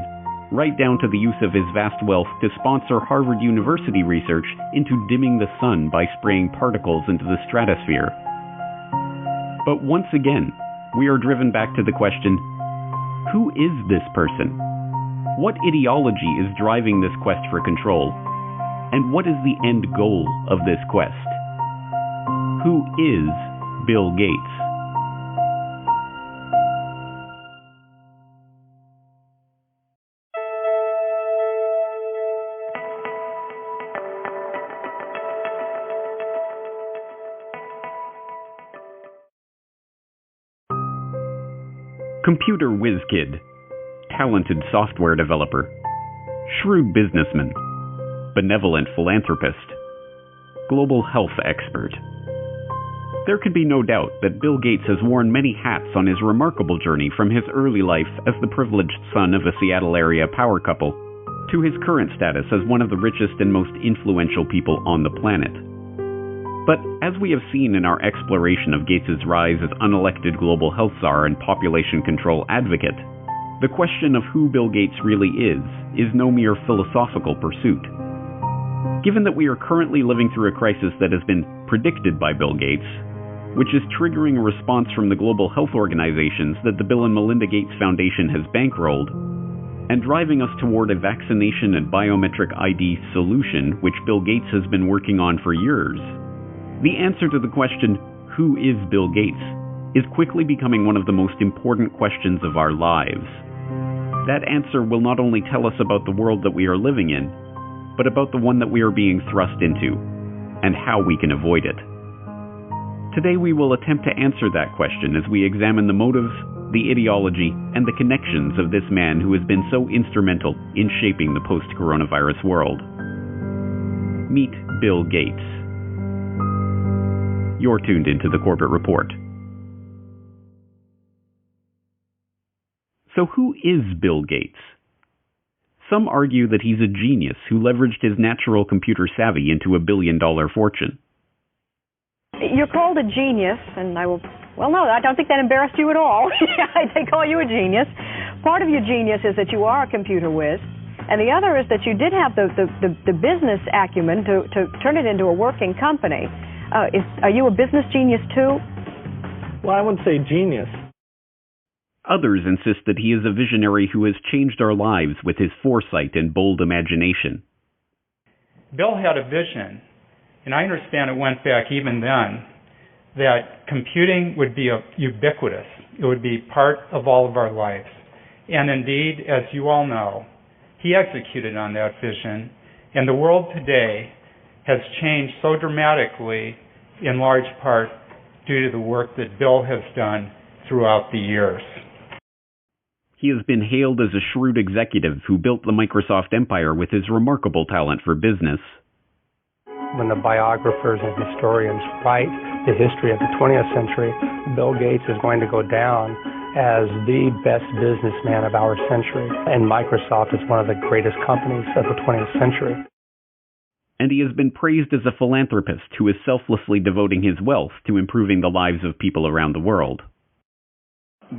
right down to the use of his vast wealth to sponsor Harvard University research into dimming the sun by spraying particles into the stratosphere. But once again, we are driven back to the question, who is this person? What ideology is driving this quest for control? And what is the end goal of this quest? Who is Bill Gates? Computer whiz kid, talented software developer, shrewd businessman, benevolent philanthropist, global health expert. There can be no doubt that Bill Gates has worn many hats on his remarkable journey from his early life as the privileged son of a Seattle area power couple to his current status as one of the richest and most influential people on the planet. But as we have seen in our exploration of Gates's rise as unelected global health czar and population control advocate, the question of who Bill Gates really is no mere philosophical pursuit. Given that we are currently living through a crisis that has been predicted by Bill Gates, which is triggering a response from the global health organizations that the Bill and Melinda Gates Foundation has bankrolled, and driving us toward a vaccination and biometric ID solution which Bill Gates has been working on for years, the answer to the question, who is Bill Gates, is quickly becoming one of the most important questions of our lives. That answer will not only tell us about the world that we are living in, but about the one that we are being thrust into, and how we can avoid it. Today we will attempt to answer that question as we examine the motives, the ideology, and the connections of this man who has been so instrumental in shaping the post-coronavirus world. Meet Bill Gates. You're tuned into the Corbett Report. So who is Bill Gates? Some argue that he's a genius who leveraged his natural computer savvy into a billion-dollar fortune. You're called a genius, and I don't think that embarrassed you at all. They call you a genius. Part of your genius is that you are a computer whiz, and the other is that you did have the business acumen to turn it into a working company. Are you a business genius too? Well, I wouldn't say genius. Others insist that he is a visionary who has changed our lives with his foresight and bold imagination. Bill had a vision, and I understand it went back even then, that computing would be ubiquitous. It would be part of all of our lives. And indeed, as you all know, he executed on that vision, and the world today has changed so dramatically in large part due to the work that Bill has done throughout the years. He has been hailed as a shrewd executive who built the Microsoft empire with his remarkable talent for business. When the biographers and historians write the history of the 20th century, Bill Gates is going to go down as the best businessman of our century, and Microsoft is one of the greatest companies of the 20th century. And he has been praised as a philanthropist who is selflessly devoting his wealth to improving the lives of people around the world.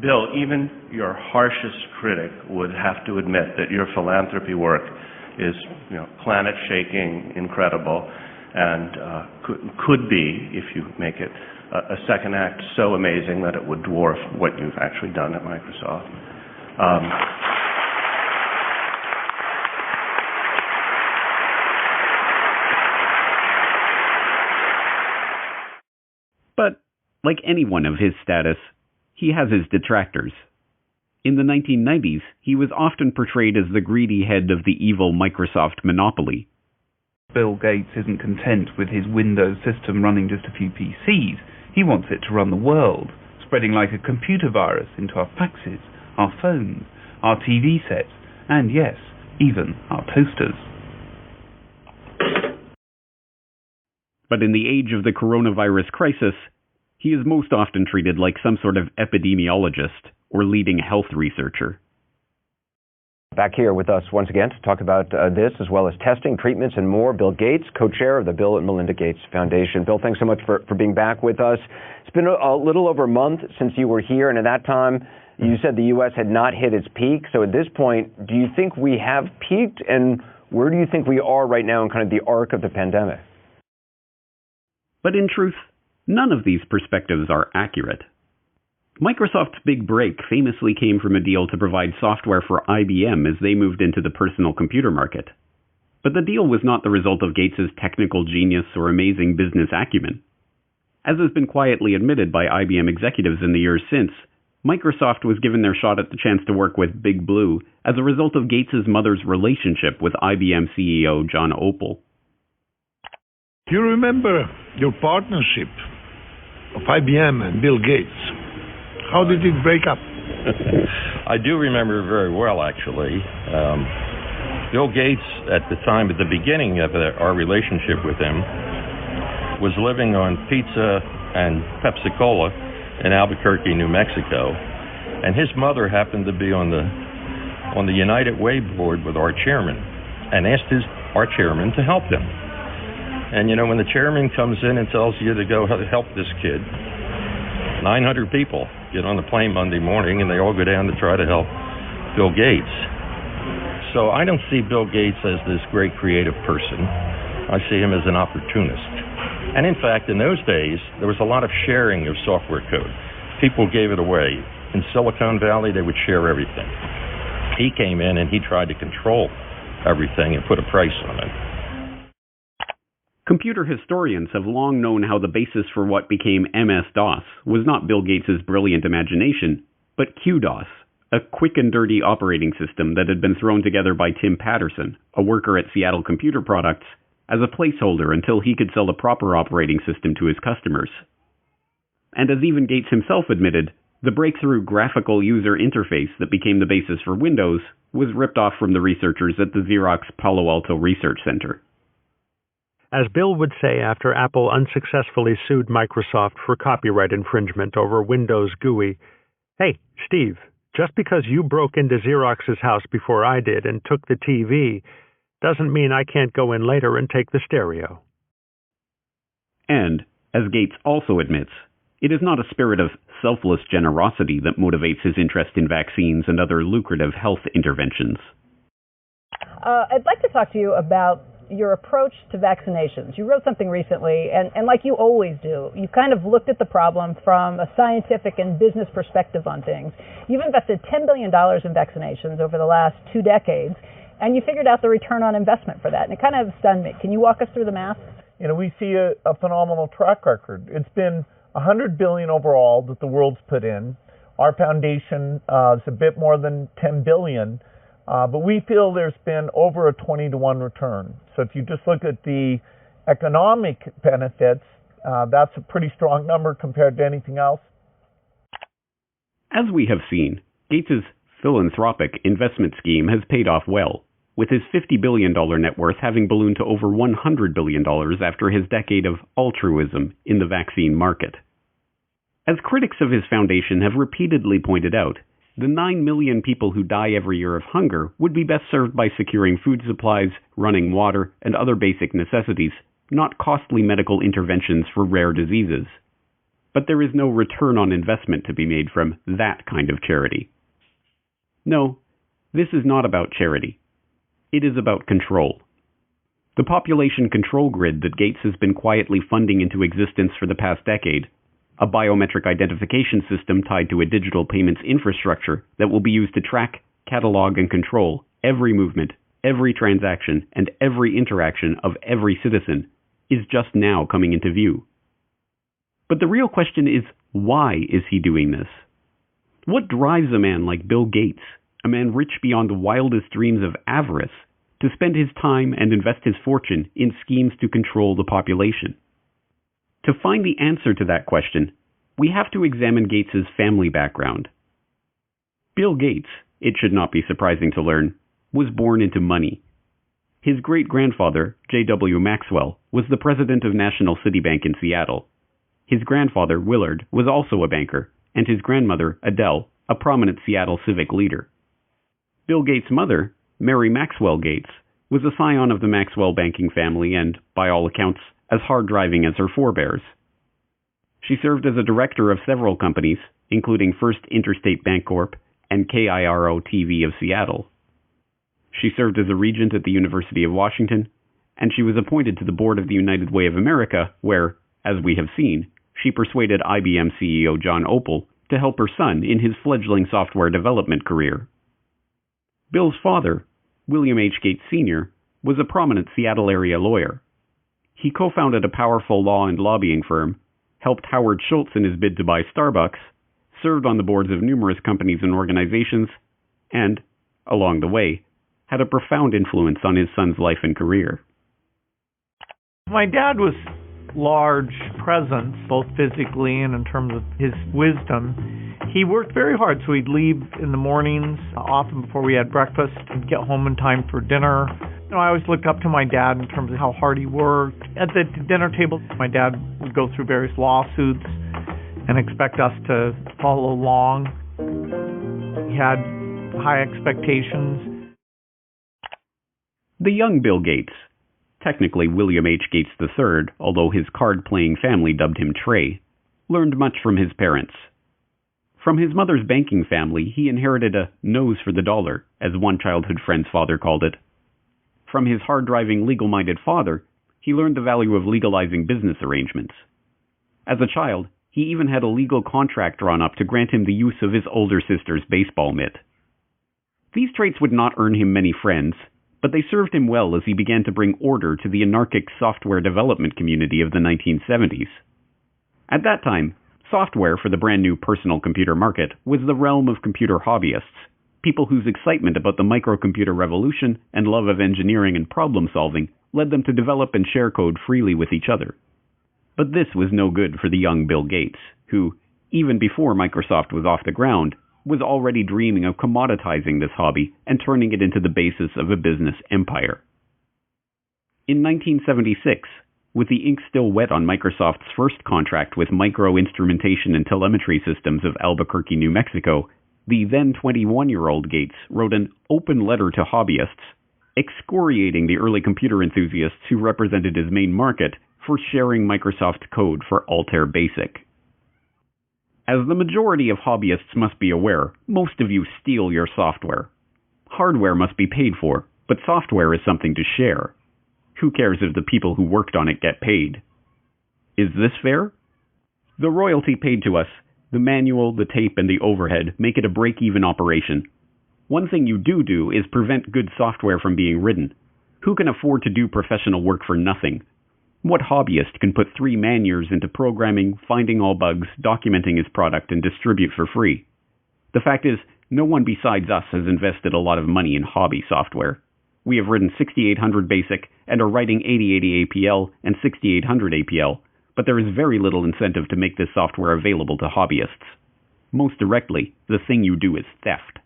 Bill, even your harshest critic would have to admit that your philanthropy work is, planet-shaking, incredible, and could be, if you make it a second act, so amazing that it would dwarf what you've actually done at Microsoft. But, like anyone of his status, he has his detractors. In the 1990s, he was often portrayed as the greedy head of the evil Microsoft monopoly. Bill Gates isn't content with his Windows system running just a few PCs. He wants it to run the world, spreading like a computer virus into our faxes, our phones, our TV sets, and yes, even our toasters. But in the age of the coronavirus crisis, he is most often treated like some sort of epidemiologist or leading health researcher. Back here with us once again to talk about this, as well as testing, treatments, and more, Bill Gates, co-chair of the Bill and Melinda Gates Foundation. Bill, thanks so much for being back with us. It's been a little over a month since you were here, and at that time, you said the U.S. had not hit its peak. So at this point, do you think we have peaked, and where do you think we are right now in kind of the arc of the pandemic? But in truth, none of these perspectives are accurate. Microsoft's big break famously came from a deal to provide software for IBM as they moved into the personal computer market. But the deal was not the result of Gates's technical genius or amazing business acumen. As has been quietly admitted by IBM executives in the years since, Microsoft was given their shot at the chance to work with Big Blue as a result of Gates's mother's relationship with IBM CEO John Opel. You remember your partnership of IBM and Bill Gates. How did it break up? I do remember very well, actually. Bill Gates, at the time, at the beginning of our relationship with him, was living on pizza and Pepsi-Cola in Albuquerque, New Mexico. And his mother happened to be on the United Way board with our chairman and asked our chairman to help him. And, when the chairman comes in and tells you to go help this kid, 900 people get on the plane Monday morning, and they all go down to try to help Bill Gates. So I don't see Bill Gates as this great creative person. I see him as an opportunist. And in fact, in those days, there was a lot of sharing of software code. People gave it away. In Silicon Valley, they would share everything. He came in and he tried to control everything and put a price on it. Computer historians have long known how the basis for what became MS-DOS was not Bill Gates' brilliant imagination, but QDOS, a quick and dirty operating system that had been thrown together by Tim Patterson, a worker at Seattle Computer Products, as a placeholder until he could sell a proper operating system to his customers. And as even Gates himself admitted, the breakthrough graphical user interface that became the basis for Windows was ripped off from the researchers at the Xerox Palo Alto Research Center. As Bill would say after Apple unsuccessfully sued Microsoft for copyright infringement over Windows GUI, "Hey, Steve, just because you broke into Xerox's house before I did and took the TV doesn't mean I can't go in later and take the stereo." And, as Gates also admits, it is not a spirit of selfless generosity that motivates his interest in vaccines and other lucrative health interventions. I'd like to talk to you about your approach to vaccinations. You wrote something recently, and like you always do, you kind of looked at the problem from a scientific and business perspective on things. You've invested $10 billion in vaccinations over the last 2 decades, and you figured out the return on investment for that, and it kind of stunned me. Can you walk us through the math? We see a phenomenal track record. It's been $100 billion overall that the world's put in. Our foundation is a bit more than $10 billion, but we feel there's been over a 20-to-1 return. So if you just look at the economic benefits, that's a pretty strong number compared to anything else. As we have seen, Gates's philanthropic investment scheme has paid off well, with his $50 billion net worth having ballooned to over $100 billion after his decade of altruism in the vaccine market. As critics of his foundation have repeatedly pointed out, the 9 million people who die every year of hunger would be best served by securing food supplies, running water, and other basic necessities, not costly medical interventions for rare diseases. But there is no return on investment to be made from that kind of charity. No, this is not about charity. It is about control. The population control grid that Gates has been quietly funding into existence for the past decade, a biometric identification system tied to a digital payments infrastructure that will be used to track, catalog, and control every movement, every transaction, and every interaction of every citizen, is just now coming into view. But the real question is, why is he doing this? What drives a man like Bill Gates, a man rich beyond the wildest dreams of avarice, to spend his time and invest his fortune in schemes to control the population? To find the answer to that question, we have to examine Gates's family background. Bill Gates, it should not be surprising to learn, was born into money. His great-grandfather, J.W. Maxwell, was the president of National City Bank in Seattle. His grandfather, Willard, was also a banker, and his grandmother, Adele, a prominent Seattle civic leader. Bill Gates' mother, Mary Maxwell Gates, was a scion of the Maxwell banking family and, by all accounts, as hard-driving as her forebears. She served as a director of several companies, including First Interstate Bancorp and KIRO-TV of Seattle. She served as a regent at the University of Washington, and she was appointed to the board of the United Way of America, where, as we have seen, she persuaded IBM CEO John Opel to help her son in his fledgling software development career. Bill's father, William H. Gates Sr., was a prominent Seattle area lawyer. He co-founded a powerful law and lobbying firm, helped Howard Schultz in his bid to buy Starbucks, served on the boards of numerous companies and organizations, and, along the way, had a profound influence on his son's life and career. My dad was large presence, both physically and in terms of his wisdom. He worked very hard, so he'd leave in the mornings, often before we had breakfast, and get home in time for dinner. I always looked up to my dad in terms of how hard he worked. At the dinner table, my dad would go through various lawsuits and expect us to follow along. He had high expectations. The young Bill Gates, technically William H. Gates III, although his card-playing family dubbed him Trey, learned much from his parents. From his mother's banking family, he inherited a nose for the dollar, as one childhood friend's father called it. From his hard-driving, legal-minded father, he learned the value of legalizing business arrangements. As a child, he even had a legal contract drawn up to grant him the use of his older sister's baseball mitt. These traits would not earn him many friends, but they served him well as he began to bring order to the anarchic software development community of the 1970s. At that time, software for the brand-new personal computer market was the realm of computer hobbyists, people whose excitement about the microcomputer revolution and love of engineering and problem-solving led them to develop and share code freely with each other. But this was no good for the young Bill Gates, who, even before Microsoft was off the ground, was already dreaming of commoditizing this hobby and turning it into the basis of a business empire. In 1976, with the ink still wet on Microsoft's first contract with Micro Instrumentation and Telemetry Systems of Albuquerque, New Mexico, the then 21-year-old Gates wrote an open letter to hobbyists, excoriating the early computer enthusiasts who represented his main market for sharing Microsoft code for Altair Basic. As the majority of hobbyists must be aware, most of you steal your software. Hardware must be paid for, but software is something to share. Who cares if the people who worked on it get paid? Is this fair? The royalty paid to us, the manual, the tape, and the overhead make it a break-even operation. One thing you do is prevent good software from being written. Who can afford to do professional work for nothing? What hobbyist can put 3 man-years into programming, finding all bugs, documenting his product, and distribute for free? The fact is, no one besides us has invested a lot of money in hobby software. We have written 6800 BASIC and are writing 8080 APL and 6800 APL, but there is very little incentive to make this software available to hobbyists. Most directly, the thing you do is theft.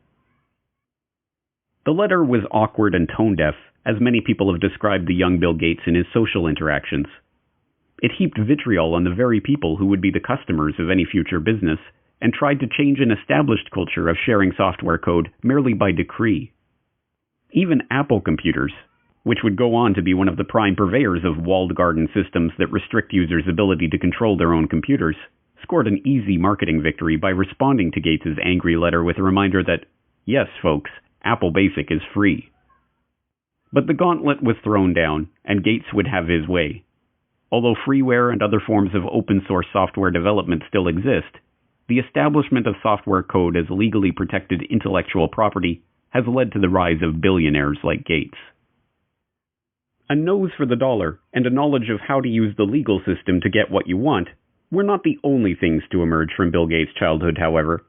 The letter was awkward and tone-deaf, as many people have described the young Bill Gates in his social interactions. It heaped vitriol on the very people who would be the customers of any future business, and tried to change an established culture of sharing software code merely by decree. Even Apple computers, which would go on to be one of the prime purveyors of walled garden systems that restrict users' ability to control their own computers, scored an easy marketing victory by responding to Gates's angry letter with a reminder that, yes, folks, Apple Basic is free. But the gauntlet was thrown down, and Gates would have his way. Although freeware and other forms of open-source software development still exist, the establishment of software code as legally protected intellectual property has led to the rise of billionaires like Gates. A nose for the dollar and a knowledge of how to use the legal system to get what you want were not the only things to emerge from Bill Gates' childhood, however.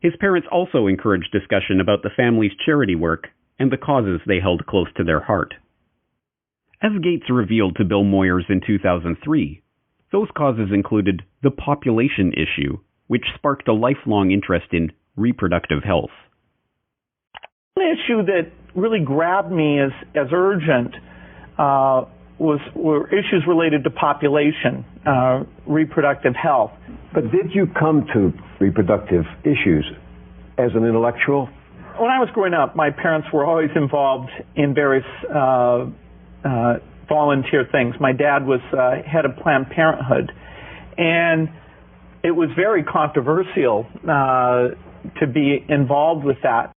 His parents also encouraged discussion about the family's charity work and the causes they held close to their heart. As Gates revealed to Bill Moyers in 2003, those causes included the population issue, which sparked a lifelong interest in reproductive health. One issue that really grabbed me as urgent were issues related to population, reproductive health. But did you come to reproductive issues as an intellectual? When I was growing up, my parents were always involved in various volunteer things. My dad was head of Planned Parenthood, and it was very controversial to be involved with that.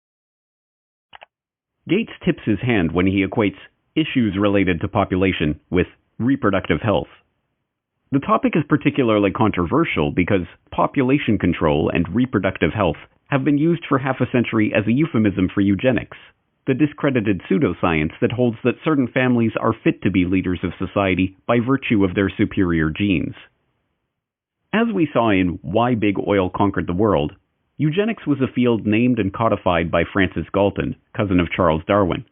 Gates tips his hand when he equates issues related to population with reproductive health. The topic is particularly controversial because population control and reproductive health have been used for half a century as a euphemism for eugenics, the discredited pseudoscience that holds that certain families are fit to be leaders of society by virtue of their superior genes. As we saw in Why Big Oil Conquered the World, eugenics was a field named and codified by Francis Galton, cousin of Charles Darwin.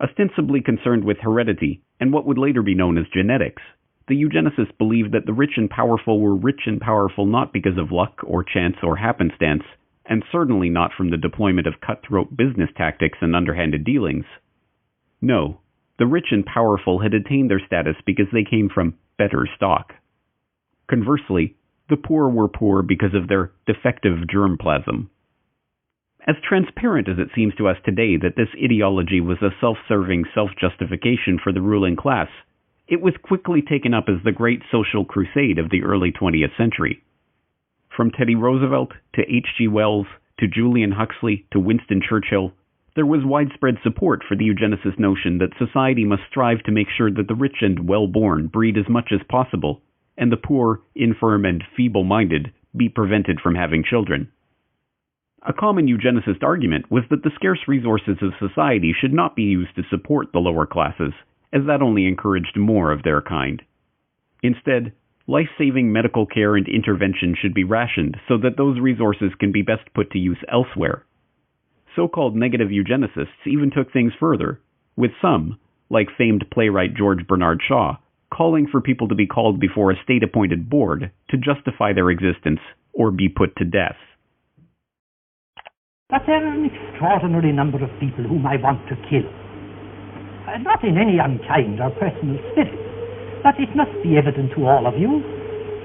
Ostensibly concerned with heredity and what would later be known as genetics, the eugenicists believed that the rich and powerful were rich and powerful not because of luck or chance or happenstance, and certainly not from the deployment of cutthroat business tactics and underhanded dealings. No, the rich and powerful had attained their status because they came from better stock. Conversely, the poor were poor because of their defective germplasm. As transparent as it seems to us today that this ideology was a self-serving self-justification for the ruling class, it was quickly taken up as the great social crusade of the early 20th century. From Teddy Roosevelt to H.G. Wells to Julian Huxley to Winston Churchill, there was widespread support for the eugenicist notion that society must strive to make sure that the rich and well-born breed as much as possible, and the poor, infirm, and feeble-minded be prevented from having children. A common eugenicist argument was that the scarce resources of society should not be used to support the lower classes, as that only encouraged more of their kind. Instead, life-saving medical care and intervention should be rationed so that those resources can be best put to use elsewhere. So-called negative eugenicists even took things further, with some, like famed playwright George Bernard Shaw, calling for people to be called before a state-appointed board to justify their existence or be put to death. But there are an extraordinary number of people whom I want to kill. Not in any unkind or personal spirit, but it must be evident to all of you,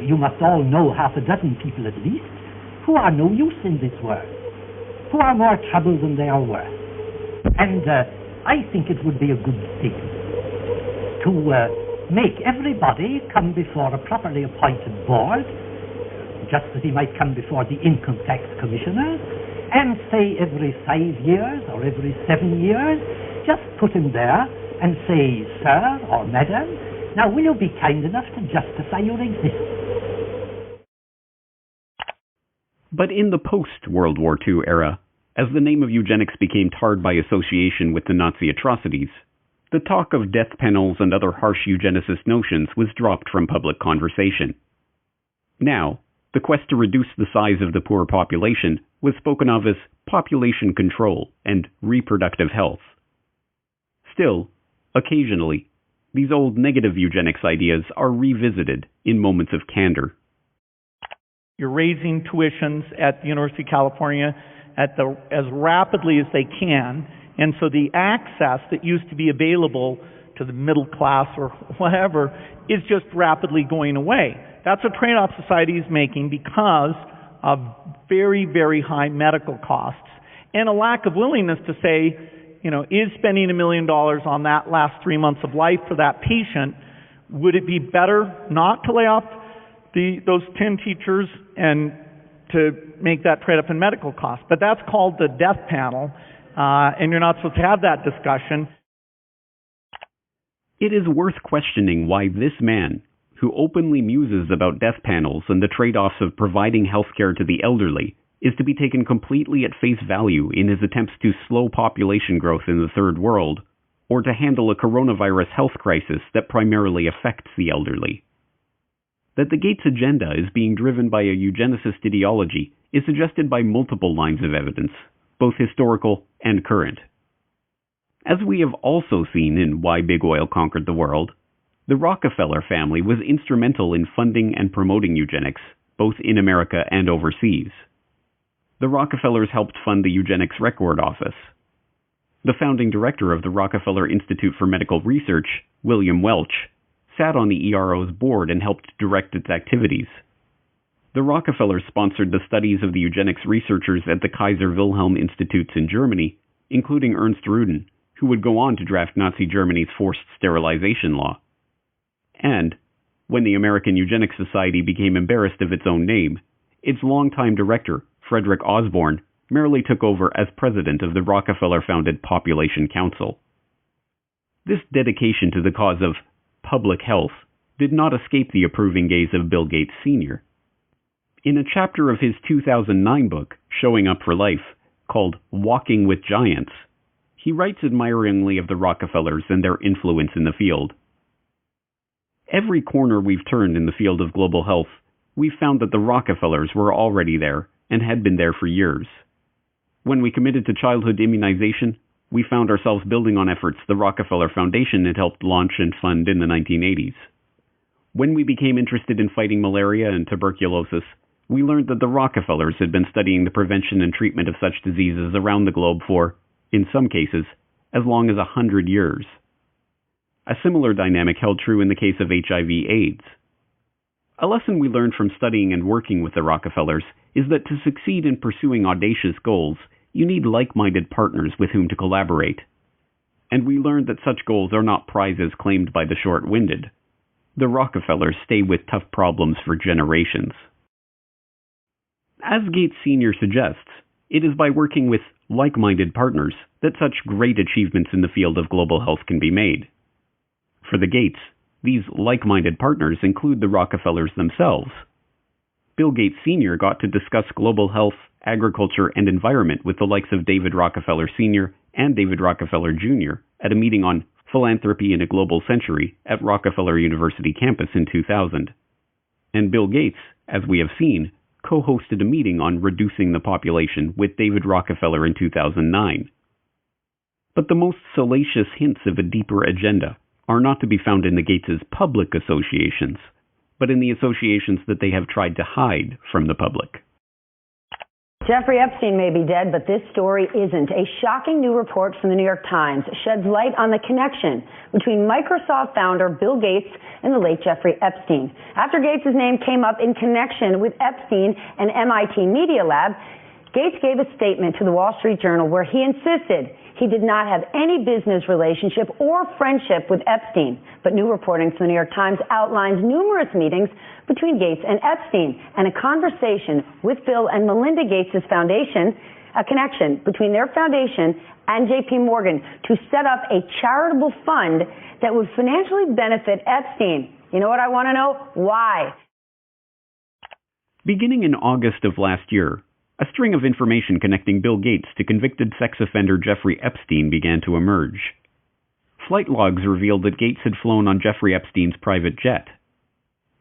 you must all know half a dozen people at least, who are no use in this world, who are more trouble than they are worth. And I think it would be a good thing to make everybody come before a properly appointed board, just as he might come before the income tax commissioner, and say every 5 years or every 7 years, just put him there and say, sir or madam, now will you be kind enough to justify your existence? But in the post-World War II era, as the name of eugenics became tarred by association with the Nazi atrocities, the talk of death panels and other harsh eugenicist notions was dropped from public conversation. Now, the quest to reduce the size of the poor population was spoken of as population control and reproductive health. Still, occasionally, these old negative eugenics ideas are revisited in moments of candor. You're raising tuitions at the University of California as rapidly as they can, and so the access that used to be available to the middle class or whatever is just rapidly going away. That's a trade-off society is making because of very, very high medical costs and a lack of willingness to say, is spending $1 million on that last 3 months of life for that patient, would it be better not to lay off those 10 teachers and to make that trade-off in medical costs? But that's called the death panel, and you're not supposed to have that discussion. It is worth questioning why this man, who openly muses about death panels and the trade-offs of providing health care to the elderly, is to be taken completely at face value in his attempts to slow population growth in the Third World, or to handle a coronavirus health crisis that primarily affects the elderly. That the Gates agenda is being driven by a eugenicist ideology is suggested by multiple lines of evidence, both historical and current. As we have also seen in Why Big Oil Conquered the World, the Rockefeller family was instrumental in funding and promoting eugenics, both in America and overseas. The Rockefellers helped fund the Eugenics Record Office. The founding director of the Rockefeller Institute for Medical Research, William Welch, sat on the ERO's board and helped direct its activities. The Rockefellers sponsored the studies of the eugenics researchers at the Kaiser Wilhelm Institutes in Germany, including Ernst Rudin, who would go on to draft Nazi Germany's forced sterilization law. And, when the American Eugenics Society became embarrassed of its own name, its longtime director, Frederick Osborne, merely took over as president of the Rockefeller-founded Population Council. This dedication to the cause of public health did not escape the approving gaze of Bill Gates Sr. In a chapter of his 2009 book, Showing Up for Life, called Walking with Giants, he writes admiringly of the Rockefellers and their influence in the field. Every corner we've turned in the field of global health, we've found that the Rockefellers were already there and had been there for years. When we committed to childhood immunization, we found ourselves building on efforts the Rockefeller Foundation had helped launch and fund in the 1980s. When we became interested in fighting malaria and tuberculosis, we learned that the Rockefellers had been studying the prevention and treatment of such diseases around the globe for, in some cases, as long as 100 years. A similar dynamic held true in the case of HIV/AIDS. A lesson we learned from studying and working with the Rockefellers is that to succeed in pursuing audacious goals, you need like-minded partners with whom to collaborate. And we learned that such goals are not prizes claimed by the short-winded. The Rockefellers stay with tough problems for generations. As Gates Sr. suggests, it is by working with like-minded partners that such great achievements in the field of global health can be made. For the Gates, these like-minded partners include the Rockefellers themselves. Bill Gates Sr. got to discuss global health, agriculture, and environment with the likes of David Rockefeller Sr. and David Rockefeller Jr. at a meeting on Philanthropy in a Global Century at Rockefeller University campus in 2000. And Bill Gates, as we have seen, co-hosted a meeting on reducing the population with David Rockefeller in 2009. But the most salacious hints of a deeper agenda are not to be found in the Gates' public associations, but in the associations that they have tried to hide from the public. Jeffrey Epstein may be dead, but this story isn't. A shocking new report from the New York Times sheds light on the connection between Microsoft founder Bill Gates and the late Jeffrey Epstein. After Gates' name came up in connection with Epstein and MIT Media Lab, Gates gave a statement to the Wall Street Journal where he insisted he did not have any business relationship or friendship with Epstein. But new reporting from the New York Times outlines numerous meetings between Gates and Epstein and a conversation with Bill and Melinda Gates' foundation, a connection between their foundation and J.P. Morgan to set up a charitable fund that would financially benefit Epstein. You know what I want to know? Why? Beginning in August of last year, a string of information connecting Bill Gates to convicted sex offender Jeffrey Epstein began to emerge. Flight logs revealed that Gates had flown on Jeffrey Epstein's private jet.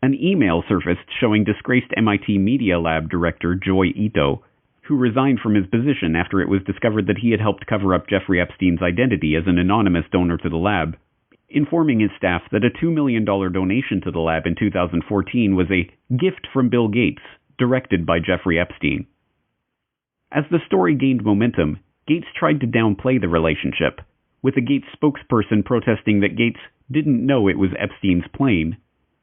An email surfaced showing disgraced MIT Media Lab director Joy Ito, who resigned from his position after it was discovered that he had helped cover up Jeffrey Epstein's identity as an anonymous donor to the lab, informing his staff that a $2 million donation to the lab in 2014 was a gift from Bill Gates, directed by Jeffrey Epstein. As the story gained momentum, Gates tried to downplay the relationship, with a Gates spokesperson protesting that Gates didn't know it was Epstein's plane,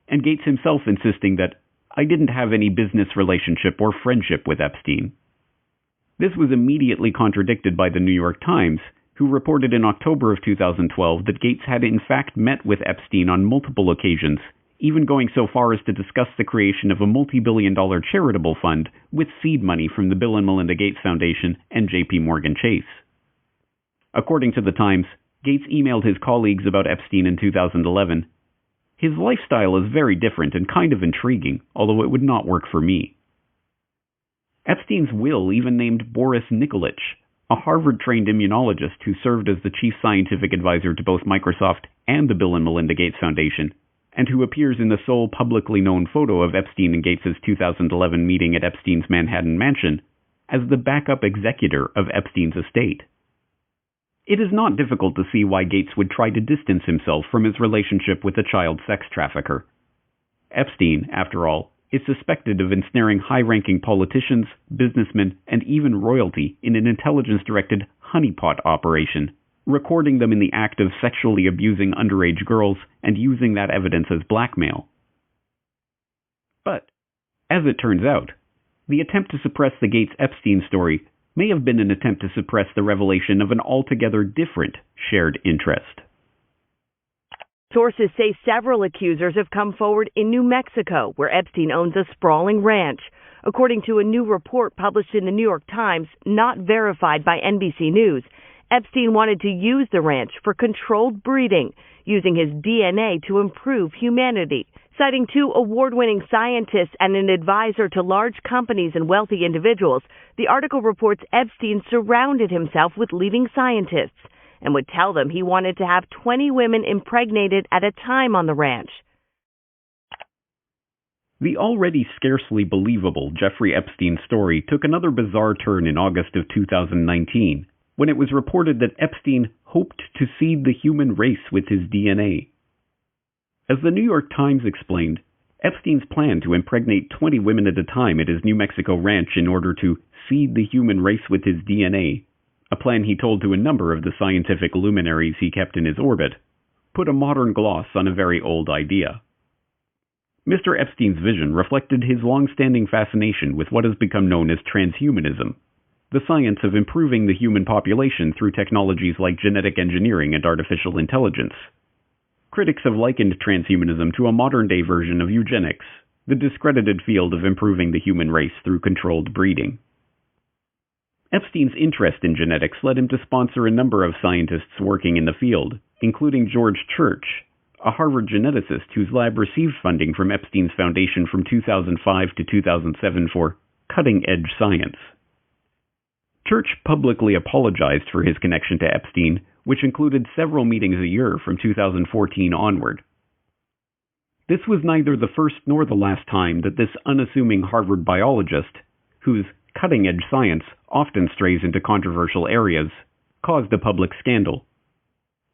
and Gates himself insisting that "I didn't have any business relationship or friendship with Epstein." This was immediately contradicted by the New York Times, who reported in October of 2012 that Gates had in fact met with Epstein on multiple occasions, even going so far as to discuss the creation of a multi-billion-dollar charitable fund with seed money from the Bill and Melinda Gates Foundation and J.P. Morgan Chase. According to the Times, Gates emailed his colleagues about Epstein in 2011. "His lifestyle is very different and kind of intriguing, although it would not work for me." Epstein's will even named Boris Nikolic, a Harvard-trained immunologist who served as the chief scientific advisor to both Microsoft and the Bill and Melinda Gates Foundation, and who appears in the sole publicly known photo of Epstein and Gates' 2011 meeting at Epstein's Manhattan mansion, as the backup executor of Epstein's estate. It is not difficult to see why Gates would try to distance himself from his relationship with a child sex trafficker. Epstein, after all, is suspected of ensnaring high-ranking politicians, businessmen, and even royalty in an intelligence-directed honeypot operation, recording them in the act of sexually abusing underage girls and using that evidence as blackmail. But, as it turns out, the attempt to suppress the Gates-Epstein story may have been an attempt to suppress the revelation of an altogether different shared interest. Sources say several accusers have come forward in New Mexico, where Epstein owns a sprawling ranch. According to a new report published in the New York Times, not verified by NBC News, Epstein wanted to use the ranch for controlled breeding, using his DNA to improve humanity. Citing 2 award-winning scientists and an advisor to large companies and wealthy individuals, the article reports Epstein surrounded himself with leading scientists and would tell them he wanted to have 20 women impregnated at a time on the ranch. The already scarcely believable Jeffrey Epstein story took another bizarre turn in August of 2019, when it was reported that Epstein hoped to seed the human race with his DNA. As the New York Times explained, Epstein's plan to impregnate 20 women at a time at his New Mexico ranch in order to seed the human race with his DNA, a plan he told to a number of the scientific luminaries he kept in his orbit, put a modern gloss on a very old idea. Mr. Epstein's vision reflected his long-standing fascination with what has become known as transhumanism, the science of improving the human population through technologies like genetic engineering and artificial intelligence. Critics have likened transhumanism to a modern-day version of eugenics, the discredited field of improving the human race through controlled breeding. Epstein's interest in genetics led him to sponsor a number of scientists working in the field, including George Church, a Harvard geneticist whose lab received funding from Epstein's foundation from 2005 to 2007 for cutting-edge science. Church publicly apologized for his connection to Epstein, which included several meetings a year from 2014 onward. This was neither the first nor the last time that this unassuming Harvard biologist, whose cutting-edge science often strays into controversial areas, caused a public scandal.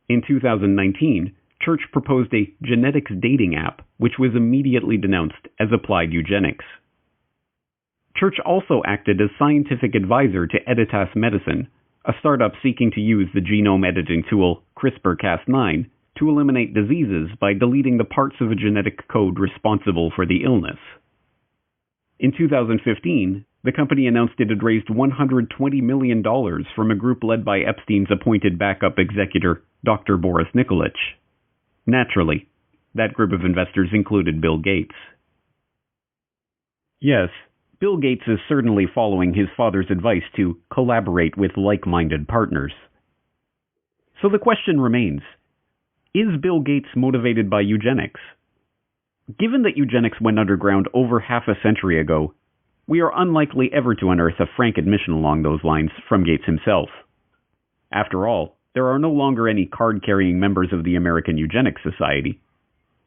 In 2019, Church proposed a genetics dating app, which was immediately denounced as applied eugenics. Church also acted as scientific advisor to Editas Medicine, a startup seeking to use the genome editing tool CRISPR-Cas9 to eliminate diseases by deleting the parts of a genetic code responsible for the illness. In 2015, the company announced it had raised $120 million from a group led by Epstein's appointed backup executor, Dr. Boris Nikolic. Naturally, that group of investors included Bill Gates. Yes, Bill Gates is certainly following his father's advice to collaborate with like-minded partners. So the question remains, is Bill Gates motivated by eugenics? Given that eugenics went underground over half a century ago, we are unlikely ever to unearth a frank admission along those lines from Gates himself. After all, there are no longer any card-carrying members of the American Eugenics Society.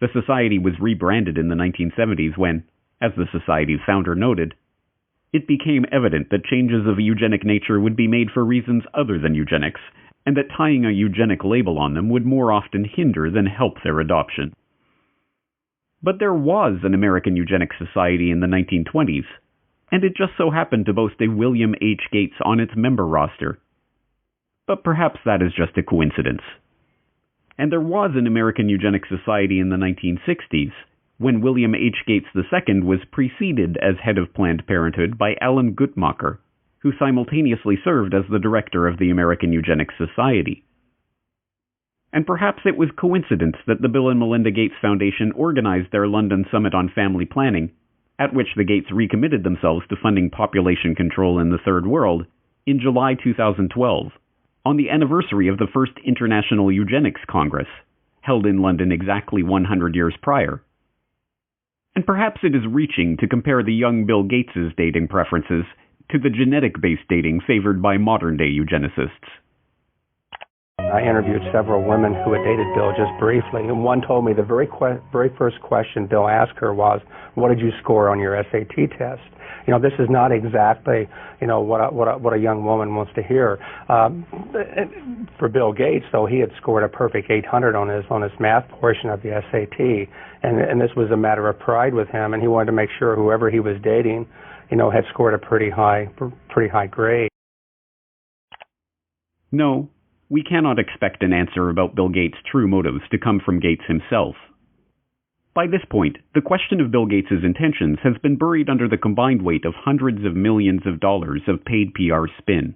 The society was rebranded in the 1970s when, as the society's founder noted, it became evident that changes of a eugenic nature would be made for reasons other than eugenics, and that tying a eugenic label on them would more often hinder than help their adoption. But there was an American Eugenics Society in the 1920s, and it just so happened to boast a William H. Gates on its member roster. But perhaps that is just a coincidence. And there was an American Eugenics Society in the 1960s, when William H. Gates II was preceded as head of Planned Parenthood by Alan Guttmacher, who simultaneously served as the director of the American Eugenics Society. And perhaps it was coincidence that the Bill and Melinda Gates Foundation organized their London Summit on Family Planning, at which the Gates recommitted themselves to funding population control in the Third World, in July 2012, on the anniversary of the first International Eugenics Congress, held in London exactly 100 years prior. And perhaps it is reaching to compare the young Bill Gates's dating preferences to the genetic-based dating favored by modern-day eugenicists. I interviewed several women who had dated Bill just briefly, and one told me the very first question Bill asked her was, "What did you score on your SAT test?" This is not exactly, what a young woman wants to hear. For Bill Gates, though, he had scored a perfect 800 on his math portion of the SAT, and this was a matter of pride with him, and he wanted to make sure whoever he was dating, had scored a pretty high grade. No, we cannot expect an answer about Bill Gates' true motives to come from Gates himself. By this point, the question of Bill Gates' intentions has been buried under the combined weight of hundreds of millions of dollars of paid PR spin.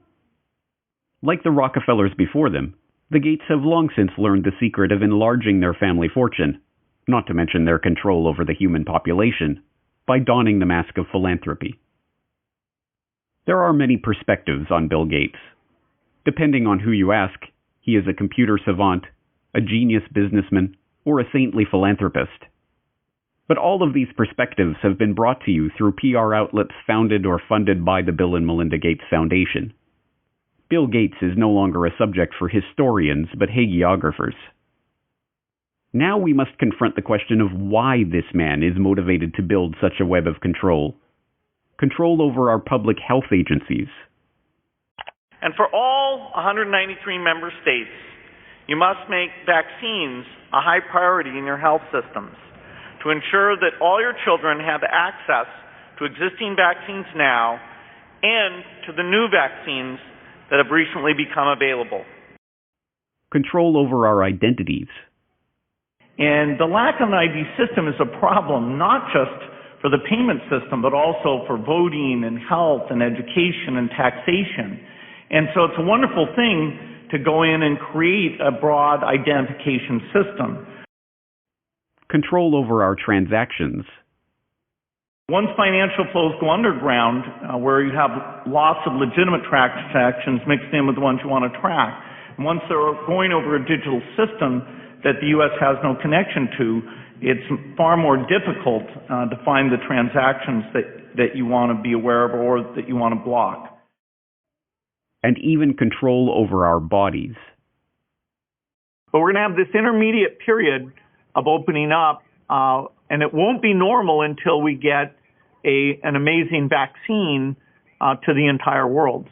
Like the Rockefellers before them, the Gates have long since learned the secret of enlarging their family fortune, not to mention their control over the human population, by donning the mask of philanthropy. There are many perspectives on Bill Gates. Depending on who you ask, he is a computer savant, a genius businessman, or a saintly philanthropist. But all of these perspectives have been brought to you through PR outlets founded or funded by the Bill and Melinda Gates Foundation. Bill Gates is no longer a subject for historians but hagiographers. Now we must confront the question of why this man is motivated to build such a web of control over our public health agencies. And for all 193 member states, you must make vaccines a high priority in your health systems to ensure that all your children have access to existing vaccines now and to the new vaccines that have recently become available. Control over our identities. And the lack of an ID system is a problem, not just for the payment system, but also for voting and health and education and taxation. And so it's a wonderful thing to go in and create a broad identification system. Control over our transactions. Once financial flows go underground, where you have lots of legitimate transactions mixed in with the ones you want to track, and once they're going over a digital system that the U.S. has no connection to, it's far more difficult to find the transactions that you want to be aware of or that you want to block. And even control over our bodies. But we're going to have this intermediate period of opening up, and it won't be normal until we get an amazing vaccine to the entire world.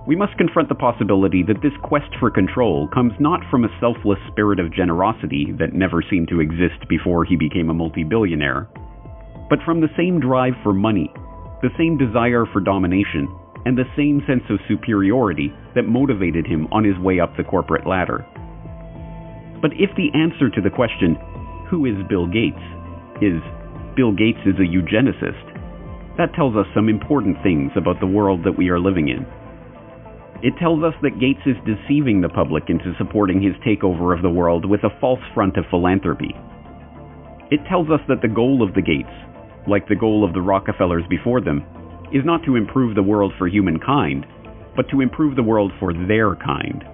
We must confront the possibility that this quest for control comes not from a selfless spirit of generosity that never seemed to exist before he became a multi-billionaire, but from the same drive for money, the same desire for domination, and the same sense of superiority that motivated him on his way up the corporate ladder. But if the answer to the question, who is Bill Gates, is Bill Gates is a eugenicist, that tells us some important things about the world that we are living in. It tells us that Gates is deceiving the public into supporting his takeover of the world with a false front of philanthropy. It tells us that the goal of the Gates, like the goal of the Rockefellers before them, is not to improve the world for humankind, but to improve the world for their kind.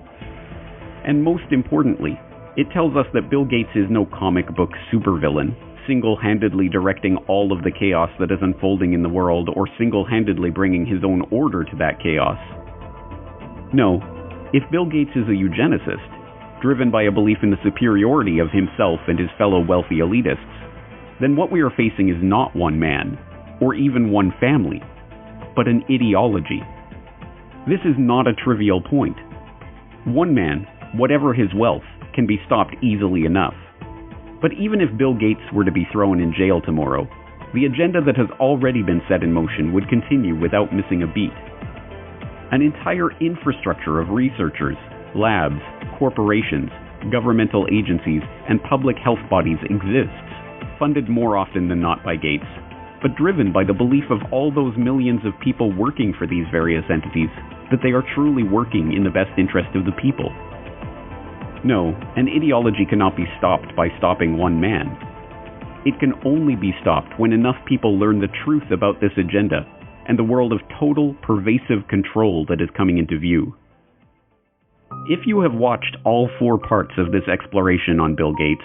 And most importantly, it tells us that Bill Gates is no comic book supervillain, single-handedly directing all of the chaos that is unfolding in the world or single-handedly bringing his own order to that chaos. No, if Bill Gates is a eugenicist, driven by a belief in the superiority of himself and his fellow wealthy elitists, then what we are facing is not one man, or even one family, but an ideology. This is not a trivial point. One man, whatever his wealth, can be stopped easily enough. But even if Bill Gates were to be thrown in jail tomorrow, the agenda that has already been set in motion would continue without missing a beat. An entire infrastructure of researchers, labs, corporations, governmental agencies, and public health bodies exists, funded more often than not by Gates, but driven by the belief of all those millions of people working for these various entities that they are truly working in the best interest of the people. No, an ideology cannot be stopped by stopping one man. It can only be stopped when enough people learn the truth about this agenda and the world of total, pervasive control that is coming into view. If you have watched all 4 parts of this exploration on Bill Gates,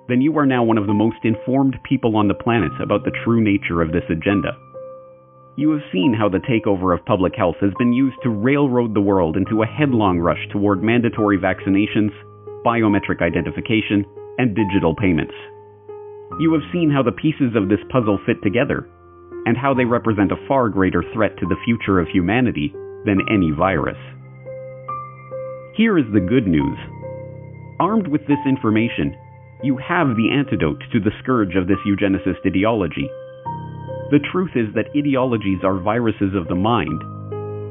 then you are now one of the most informed people on the planet about the true nature of this agenda. You have seen how the takeover of public health has been used to railroad the world into a headlong rush toward mandatory vaccinations, biometric identification, and digital payments. You have seen how the pieces of this puzzle fit together, and how they represent a far greater threat to the future of humanity than any virus. Here is the good news. Armed with this information, you have the antidote to the scourge of this eugenicist ideology. The truth is that ideologies are viruses of the mind.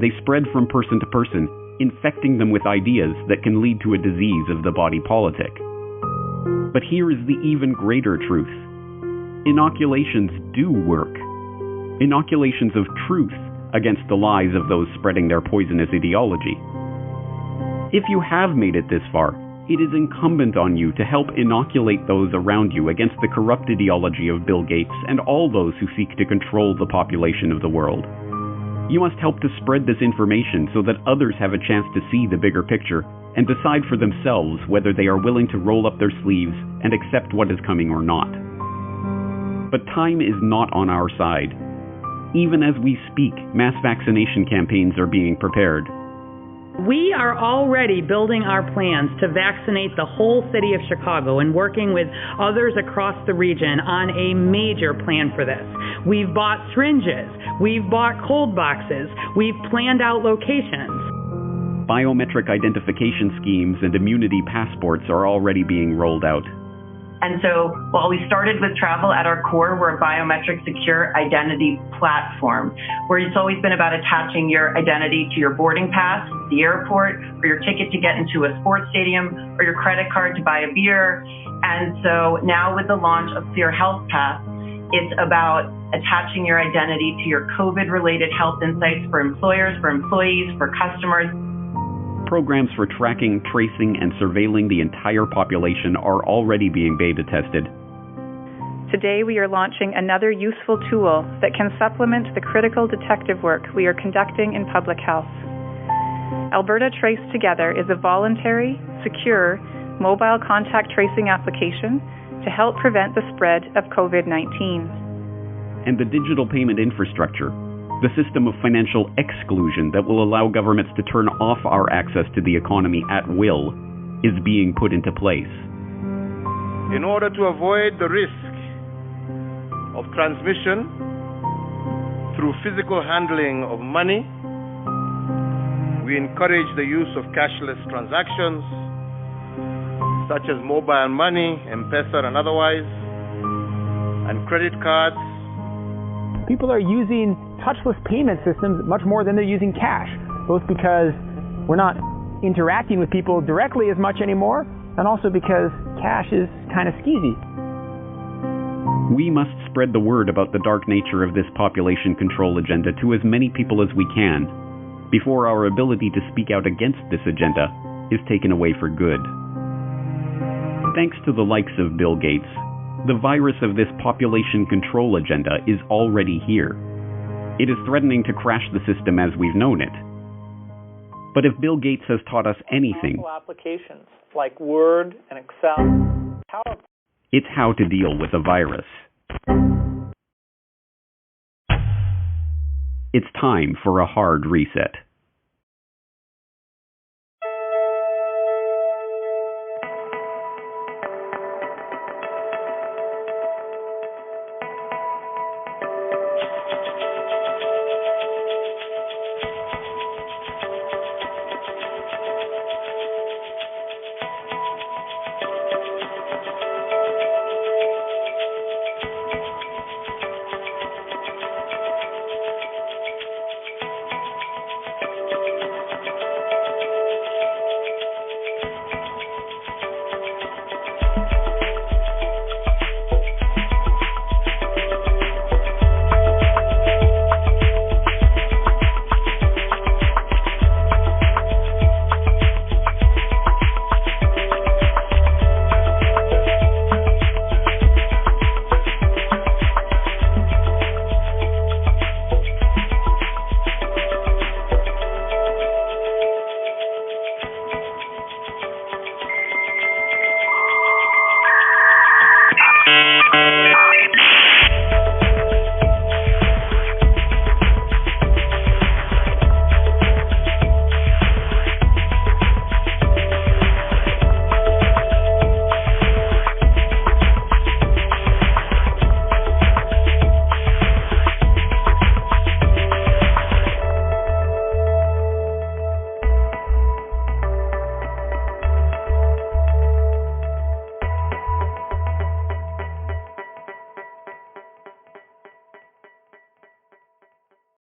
They spread from person to person, infecting them with ideas that can lead to a disease of the body politic. But here is the even greater truth. Inoculations do work. Inoculations of truth against the lies of those spreading their poisonous ideology. If you have made it this far, it is incumbent on you to help inoculate those around you against the corrupt ideology of Bill Gates and all those who seek to control the population of the world. You must help to spread this information so that others have a chance to see the bigger picture and decide for themselves whether they are willing to roll up their sleeves and accept what is coming or not. But time is not on our side. Even as we speak, mass vaccination campaigns are being prepared. We are already building our plans to vaccinate the whole city of Chicago and working with others across the region on a major plan for this. We've bought syringes, we've bought cold boxes, we've planned out locations. Biometric identification schemes and immunity passports are already being rolled out. And so while we started with travel at our core, we're a biometric secure identity platform, where it's always been about attaching your identity to your boarding pass, the airport, or your ticket to get into a sports stadium, or your credit card to buy a beer. And so now with the launch of Clear Health Pass, it's about attaching your identity to your COVID-related health insights for employers, for employees, for customers. Programs for tracking, tracing, and surveilling the entire population are already being beta tested. Today we are launching another useful tool that can supplement the critical detective work we are conducting in public health. Alberta Trace Together is a voluntary, secure, mobile contact tracing application to help prevent the spread of COVID-19. And the digital payment infrastructure, the system of financial exclusion that will allow governments to turn off our access to the economy at will, is being put into place. In order to avoid the risk of transmission through physical handling of money, we encourage the use of cashless transactions, such as mobile money, M-Pesa and otherwise, and credit cards. People are using touchless payment systems much more than they're using cash, both because we're not interacting with people directly as much anymore, and also because cash is kind of skeezy. We must spread the word about the dark nature of this population control agenda to as many people as we can, before our ability to speak out against this agenda is taken away for good. Thanks to the likes of Bill Gates, the virus of this population control agenda is already here. It is threatening to crash the system as we've known it. But if Bill Gates has taught us anything, applications like Word and Excel, PowerPoint, it's how to deal with a virus. It's time for a hard reset.